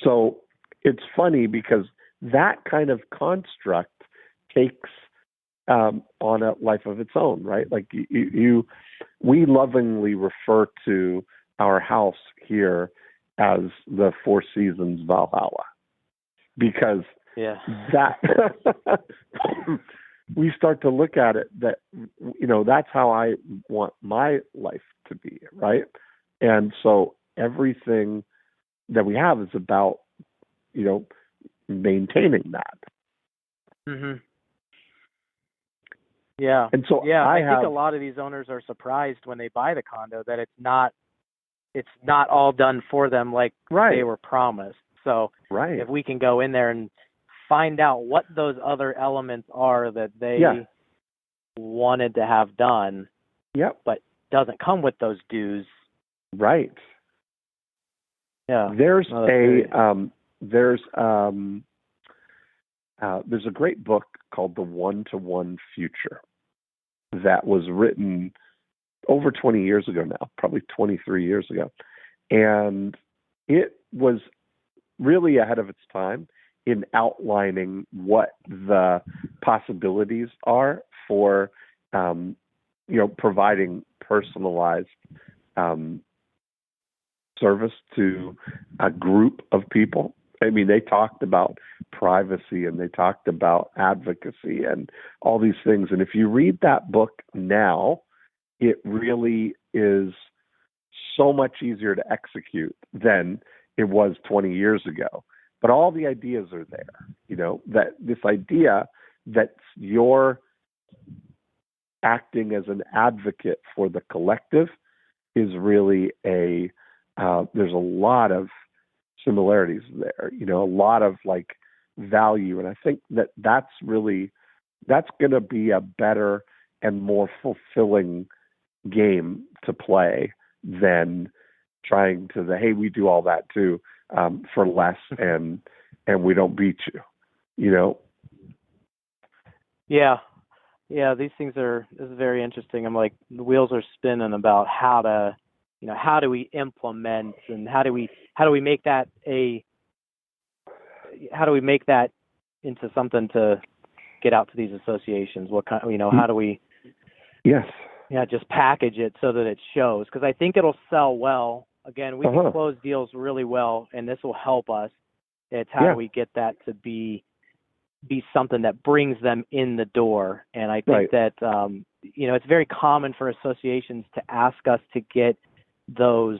So it's funny because that kind of construct takes on a life of its own, right? Like we lovingly refer to our house here as the Four Seasons Valhalla, because that we start to look at it that, that's how I want my life to be, right? And so everything that we have is about, maintaining that. Mm-hmm. Yeah. And so I think a lot of these owners are surprised when they buy the condo that it's not all done for them like they were promised. So Right. if we can go in there and find out what those other elements are that they wanted to have done, but doesn't come with those dues. Right. Yeah. There's a great book called The One-to-One Future that was written over 20 years ago now, probably 23 years ago. And it was really ahead of its time in outlining what the possibilities are for, providing personalized service to a group of people. I mean, they talked about privacy and they talked about advocacy and all these things. And if you read that book now, it really is so much easier to execute than it was 20 years ago. But all the ideas are there, that this idea that you're acting as an advocate for the collective is really there's a lot of similarities there, a lot of like value. And I think that's going to be a better and more fulfilling game to play than trying to hey, we do all that too, for less and we don't beat you, Yeah, these things this is very interesting. I'm like, the wheels are spinning about how do we implement and how do we make that into something to get out to these associations? What kind, how do we just package it so that it shows? Because I think it'll sell well. Again, we can close deals really well, and this will help us. It's how do we get that to be something that brings them in the door. And I think that, it's very common for associations to ask us to get those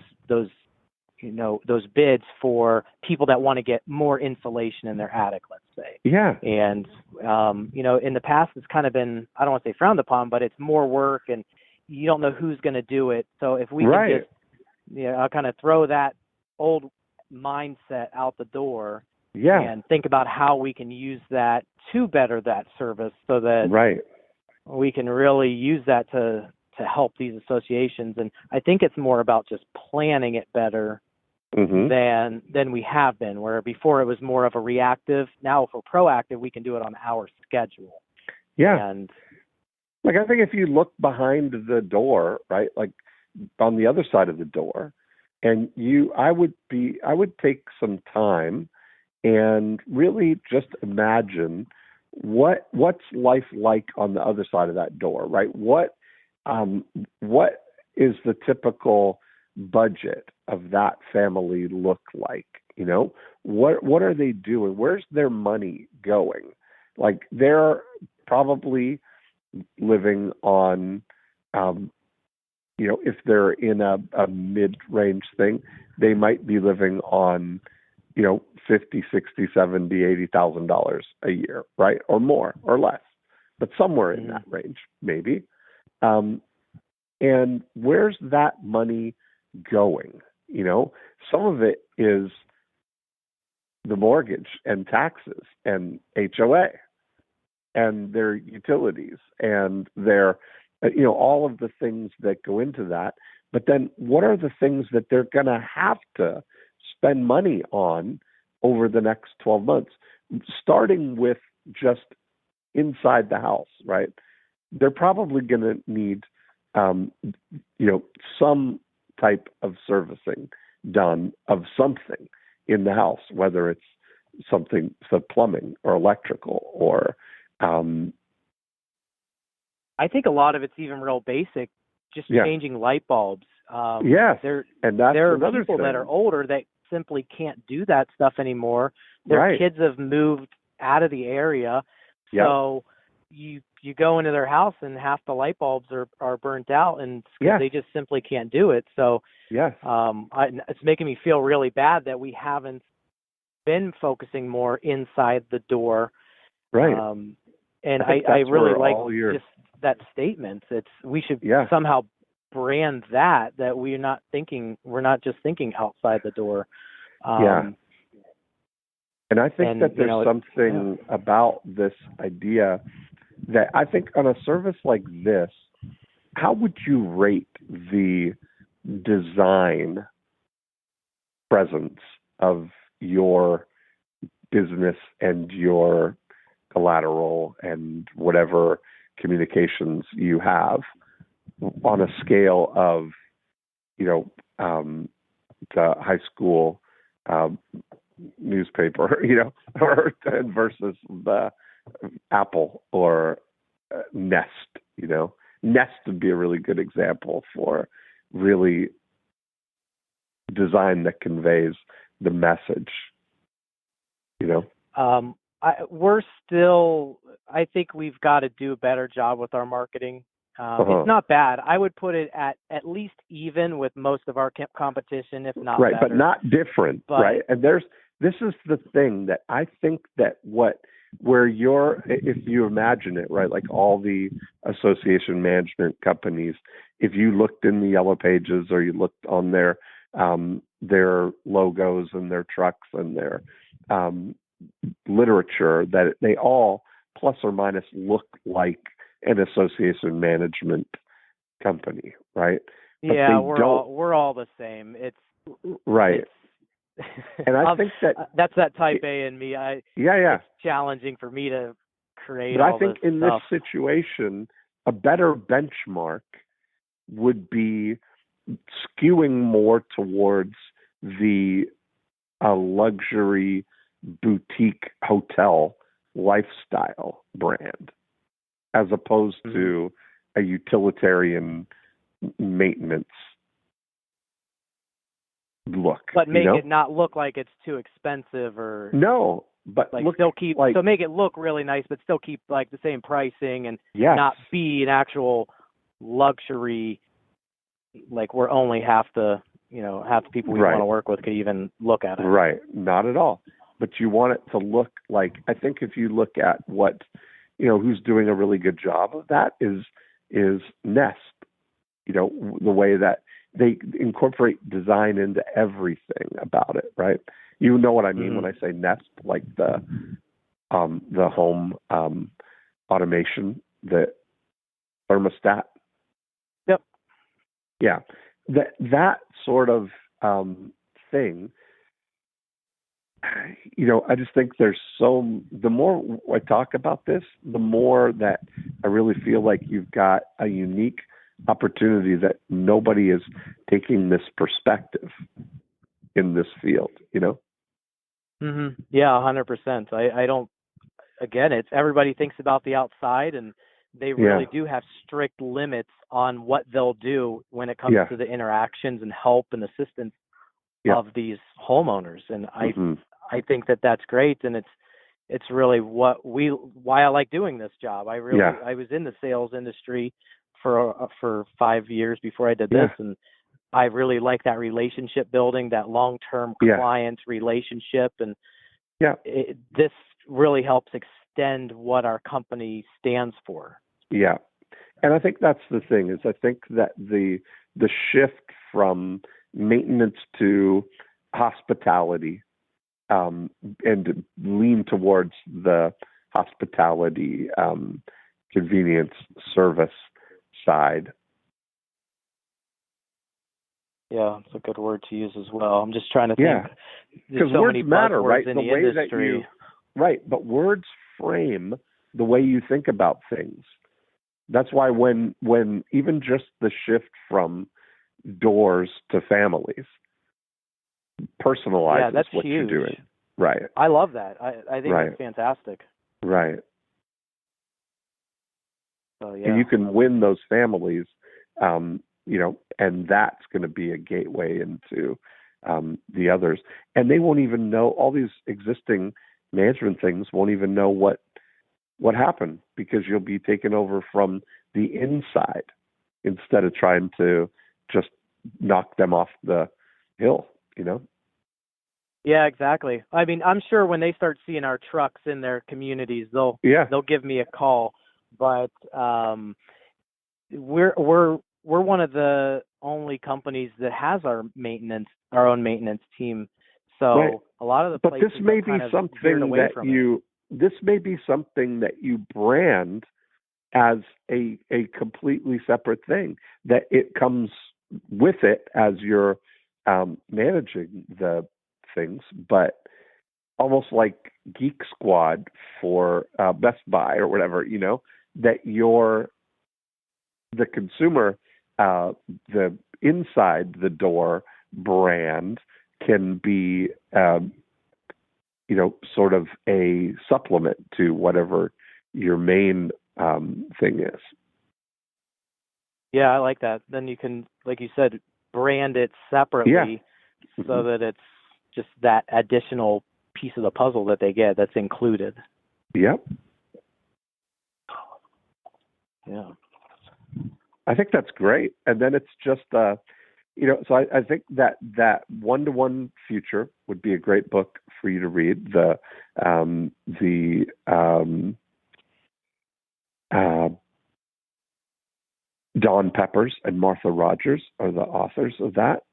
bids for people that want to get more insulation in their attic, let's say. Yeah. And, in the past, it's kind of been, I don't want to say frowned upon, but it's more work and you don't know who's going to do it. So if we can just, I'll kind of throw that old mindset out the door. And think about how we can use that to better that service so that we can really use that to help these associations. And I think it's more about just planning it better than we have been, where before it was more of a reactive. Now if we're proactive, we can do it on our schedule. Yeah. And like, I think if you look behind the door, right, like on the other side of the door, and I would take some time and really just imagine what's life like on the other side of that door, right? What is the typical budget of that family look like? What are they doing? Where's their money going? Like, they're probably living on, if they're in a mid-range thing, they might be living on, $50,000, $60,000, $70,000, $80,000 a year, right? Or more or less, but somewhere in that range, maybe. And where's that money going? Some of it is the mortgage and taxes and HOA and their utilities and their, all of the things that go into that. But then what are the things that they're going to have to spend money on over the next 12 months, starting with just inside the house, right? They're probably going to need, some type of servicing done of something in the house, whether it's something, so plumbing or electrical or, I think a lot of it's even real basic, just changing light bulbs. There are people that are older that simply can't do that stuff anymore. Their kids have moved out of the area, so you go into their house and half the light bulbs are burnt out, and they just simply can't do it. So it's making me feel really bad that we haven't been focusing more inside the door. And I really like just that statement. We should somehow brand that we're not just thinking outside the door. And I think that there's something about this idea that I think on a service like this, how would you rate the design presence of your business and your collateral and whatever communications you have on a scale of, the high school newspaper, or versus the Apple or Nest, Nest would be a really good example for really design that conveys the message, I think we've got to do a better job with our marketing. It's not bad. I would put it at least even with most of our competition, if not right, better. But not different, right? And this is the thing that I think that if you imagine it, right, like all the association management companies, if you looked in the yellow pages or you looked on their logos and their trucks and their literature, that they all plus or minus look like an association management company, right? Yeah, we're all the same. It's right. And I think that's that type A in me. It's challenging for me to create. But I think in this situation, a better benchmark would be skewing more towards the luxury boutique hotel lifestyle brand, as opposed to a utilitarian maintenance look. But make it not look like it's too expensive or no, but like still keep so make it look really nice, but still keep like the same pricing and not be an actual luxury. Like we're only half the people we want to work with could even look at it. Right, not at all. But you want it to look like, I think if you look at what, who's doing a really good job of that is Nest. The way that they incorporate design into everything about it, right? You know what I mean when I say Nest, like the home automation, the thermostat. Yep. Yeah, that sort of thing. I just think the more I talk about this, the more that I really feel like you've got a unique opportunity that nobody is taking this perspective in this field, Yeah, 100%. I don't, again, it's everybody thinks about the outside and they really do have strict limits on what they'll do when it comes to the interactions and help and assistance of these homeowners. And I think that that's great, and it's really why I like doing this job. I was in the sales industry for 5 years before I did this, and I really like that relationship building, that long-term client relationship, and this really helps extend what our company stands for. Yeah, and I think that's the thing is I think that the shift from maintenance to hospitality. And lean towards the hospitality, convenience, service side. Yeah, it's a good word to use as well. I'm just trying to think. Yeah, because so words many matter, right? In the the way industry. but words frame the way you think about things. That's why when even just the shift from doors to families personalizes that's what huge. you're doing. Right. I love that. I think it's fantastic. Right. So, and you can win those families, and that's going to be a gateway into the others. And they won't even know, all these existing management things won't even know what happened, because you'll be taken over from the inside instead of trying to just knock them off the hill, Yeah, exactly. I mean, I'm sure when they start seeing our trucks in their communities, they'll give me a call. But we're one of the only companies that has our own maintenance team So a lot of the but places this may are be kind of something veered away that from it. this may be something that you brand as a completely separate thing, that it comes with it as you're managing the things, but almost like Geek Squad for Best Buy or whatever, that you're the consumer, the inside the door brand can be, sort of a supplement to whatever your main thing is. Yeah, I like that. Then you can, like you said, brand it separately so that it's just that additional piece of the puzzle that they get that's included. Yep. Yeah. I think that's great. And then it's just, so I think that one-to-one future would be a great book for you to read. Don Peppers and Martha Rogers are the authors of that.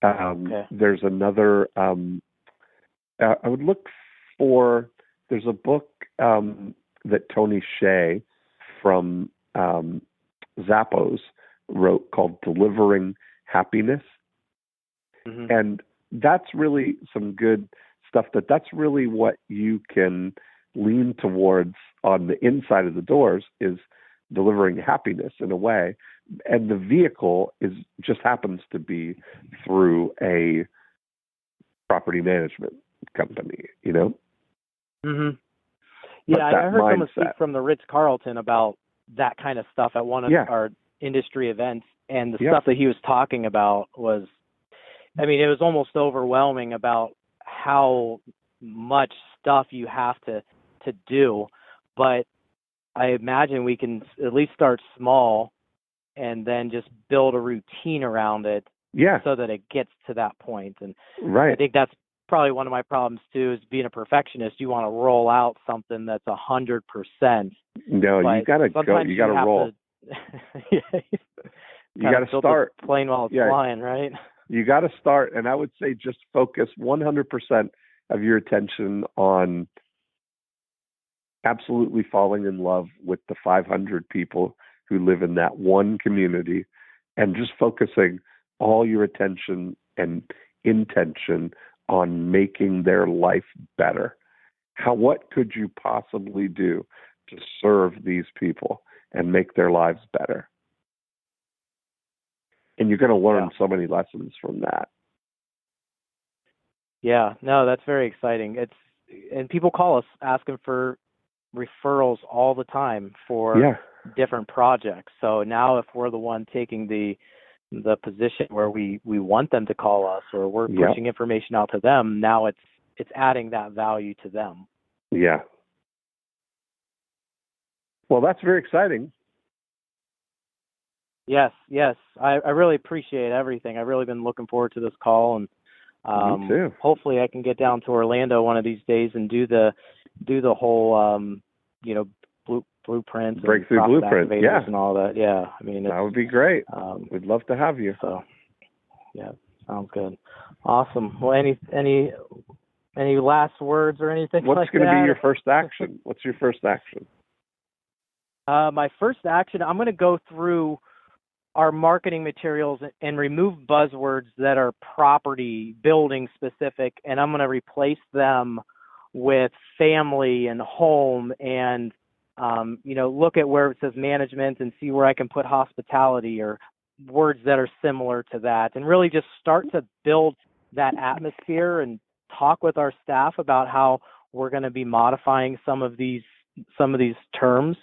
Okay. There's another, I would look for, there's a book that Tony Hsieh from Zappos wrote called Delivering Happiness. Mm-hmm. And that's really some good stuff. That's really what you can lean towards on the inside of the doors, is delivering happiness in a way. And the vehicle just happens to be through a property management company, Mm-hmm. Yeah, I heard someone speak from the Ritz-Carlton about that kind of stuff at one of our industry events, and the stuff that he was talking about was, it was almost overwhelming about how much stuff you have to do. But I imagine we can at least start small and then just build a routine around it so that it gets to that point. And I think that's probably one of my problems too, is being a perfectionist. You want to roll out something that's 100%. No, you got to go. You got to roll. You got to start. The plane while it's flying, right? You got to start, and I would say just focus 100% of your attention on absolutely falling in love with the 500 people who live in that one community, and just focusing all your attention and intention on making their life better. What could you possibly do to serve these people and make their lives better? And you're going to learn so many lessons from that. Yeah, no, that's very exciting. And people call us asking for referrals all the time for different projects. So now if we're the one taking the position where we want them to call us, or we're pushing information out to them, now it's adding that value to them. Yeah. Well, that's very exciting. Yes. I really appreciate everything. I've really been looking forward to this call, and me too. Hopefully I can get down to Orlando one of these days and do the whole blueprints, breakthrough blueprint, and all that. Yeah, that would be great. We'd love to have you. So, sounds good. Awesome. Well, any last words or anything? What's going to be your first action? What's your first action? My first action, I'm going to go through our marketing materials and remove buzzwords that are property, building specific, and I'm going to replace them with family and home, and look at where it says management and see where I can put hospitality or words that are similar to that, and really just start to build that atmosphere and talk with our staff about how we're going to be modifying some of these terms.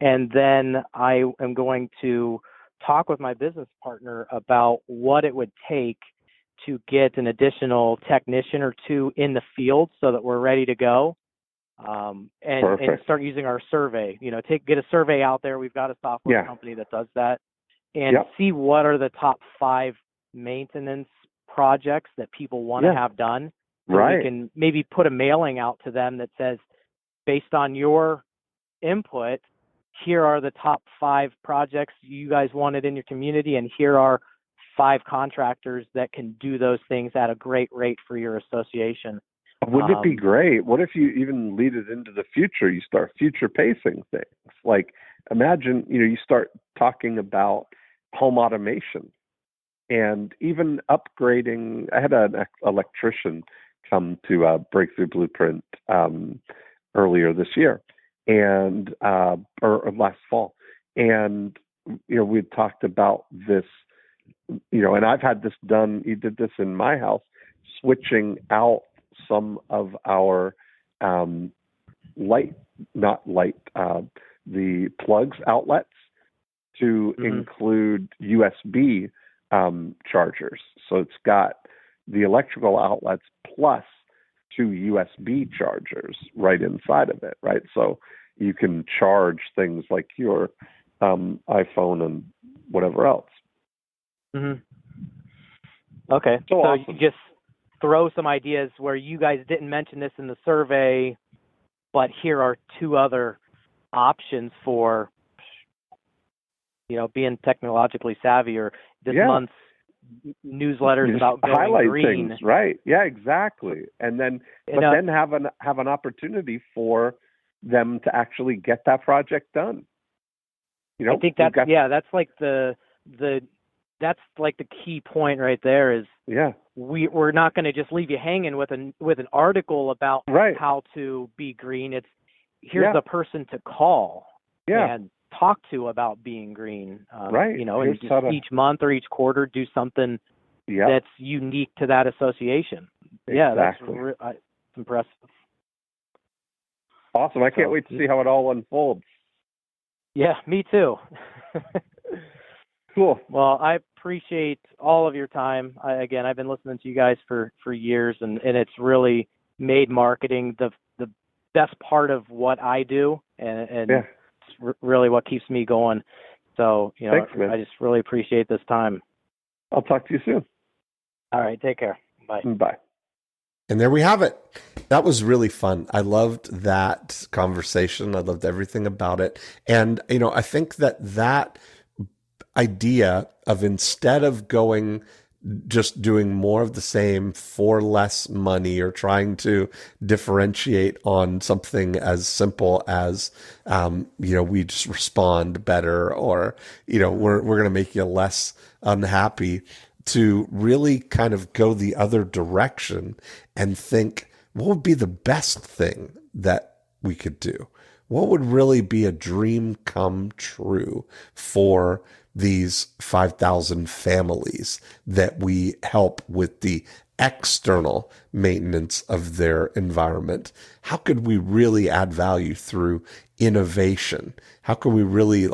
And then I am going to talk with my business partner about what it would take to get an additional technician or two in the field so that we're ready to go. And start using our survey, get a survey out there. We've got a software company that does that, and see what are the top 5 maintenance projects that people want to have done. Right. We can maybe put a mailing out to them that says, based on your input, here are the top 5 projects you guys wanted in your community, and here are 5 contractors that can do those things at a great rate for your association. Wouldn't it be great? What if you even lead it into the future? You start future pacing things. Like imagine, you start talking about home automation and even upgrading. I had an electrician come to Breakthrough Blueprint earlier this year and or last fall. And, we talked about this, and I've had this done. You did this in my house, switching out some of our the plugs outlets to include USB chargers. So it's got the electrical outlets plus 2 USB chargers right inside of it, right? So you can charge things like your iPhone and whatever else. Okay, so awesome. You just throw some ideas where you guys didn't mention this in the survey, but here are 2 other options for, being technologically savvy, or this month's newsletters about going highlight green. Things, right? Yeah, exactly. And then, then have an opportunity for them to actually get that project done. I think that's that's like that's like the key point right there is we're not going to just leave you hanging with an article about how to be green. It's here's the person to call and talk to about being green. And just each month or each quarter do something that's unique to that association. Exactly. Yeah, that's impressive. Awesome. I can't wait to see how it all unfolds. Yeah, me too. Cool. Well, I appreciate all of your time. I've been listening to you guys for years, and it's really made marketing the best part of what I do, and it's really what keeps me going. So, Thanks, man. I just really appreciate this time. I'll talk to you soon. All right, take care. Bye. Bye. And there we have it. That was really fun. I loved that conversation. I loved everything about it. And, I think that idea of instead of just doing more of the same for less money or trying to differentiate on something as simple as, we just respond better or, we're going to make you less unhappy, to really kind of go the other direction and think, what would be the best thing that we could do? What would really be a dream come true for these 5,000 families that we help with the external maintenance of their environment? How could we really add value through innovation? How can we really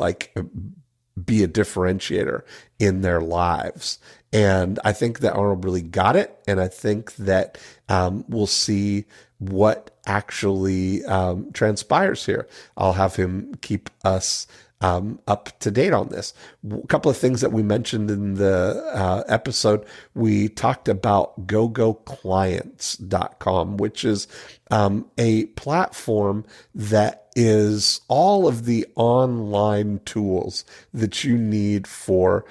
be a differentiator in their lives? And I think that Arnold really got it. And I think that we'll see what actually transpires here. I'll have him keep us up to date on this. A couple of things that we mentioned in the episode. We talked about gogoclients.com, which is a platform that is all of the online tools that you need for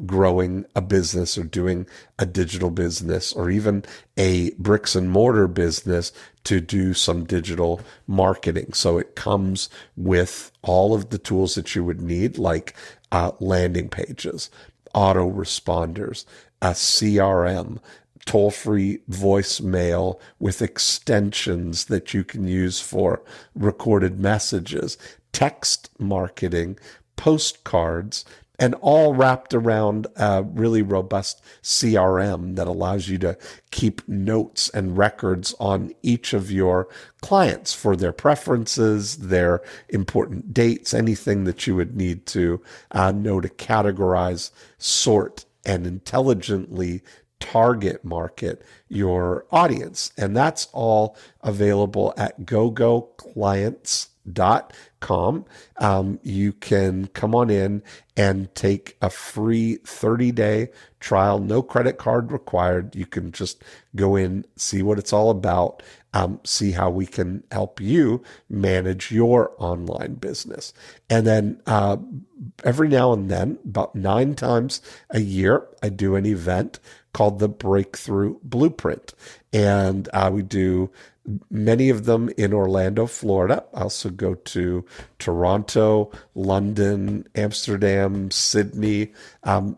growing a business or doing a digital business or even a bricks and mortar business to do some digital marketing. So it comes with all of the tools that you would need, like landing pages, autoresponders, a CRM, toll-free voicemail with extensions that you can use for recorded messages, text marketing, postcards, and all wrapped around a really robust CRM that allows you to keep notes and records on each of your clients for their preferences, their important dates, anything that you would need to know to categorize, sort, and intelligently target market your audience. And that's all available at gogoclients.com. homeowner.com. You can come on in and take a free 30-day trial, no credit card required. You can just go in, see what it's all about, see how we can help you manage your online business. And then every now and then, about 9 times a year, I do an event called the Breakthrough Blueprint. And we do many of them in Orlando, Florida. I also go to Toronto, London, Amsterdam, Sydney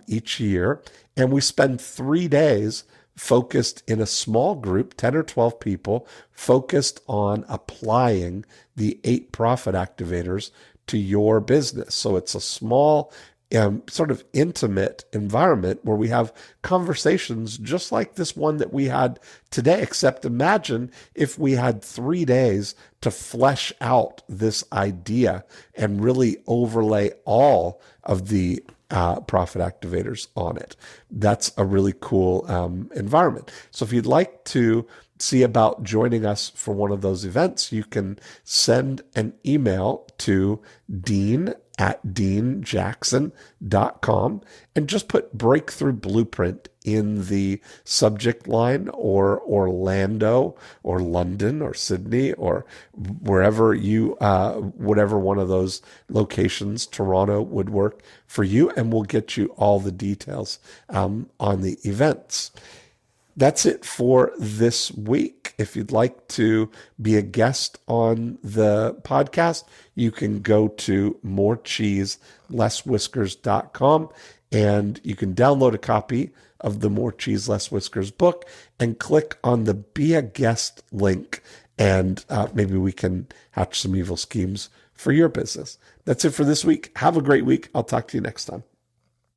each year. And we spend 3 days focused in a small group, 10 or 12 people, focused on applying the 8 profit activators to your business. So it's a small, sort of intimate environment where we have conversations just like this one that we had today, except imagine if we had 3 days to flesh out this idea and really overlay all of the profit activators on it. That's a really cool environment. So if you'd like to see about joining us for one of those events, you can send an email to dean@deanjackson.com and just put Breakthrough Blueprint in the subject line, or Orlando or London or Sydney or wherever you, whatever one of those locations, Toronto would work for you, and we'll get you all the details on the events. That's it for this week. If you'd like to be a guest on the podcast, you can go to morecheeselesswhiskers.com and you can download a copy of the More Cheese, Less Whiskers book and click on the Be a Guest link, and maybe we can hatch some evil schemes for your business. That's it for this week. Have a great week. I'll talk to you next time.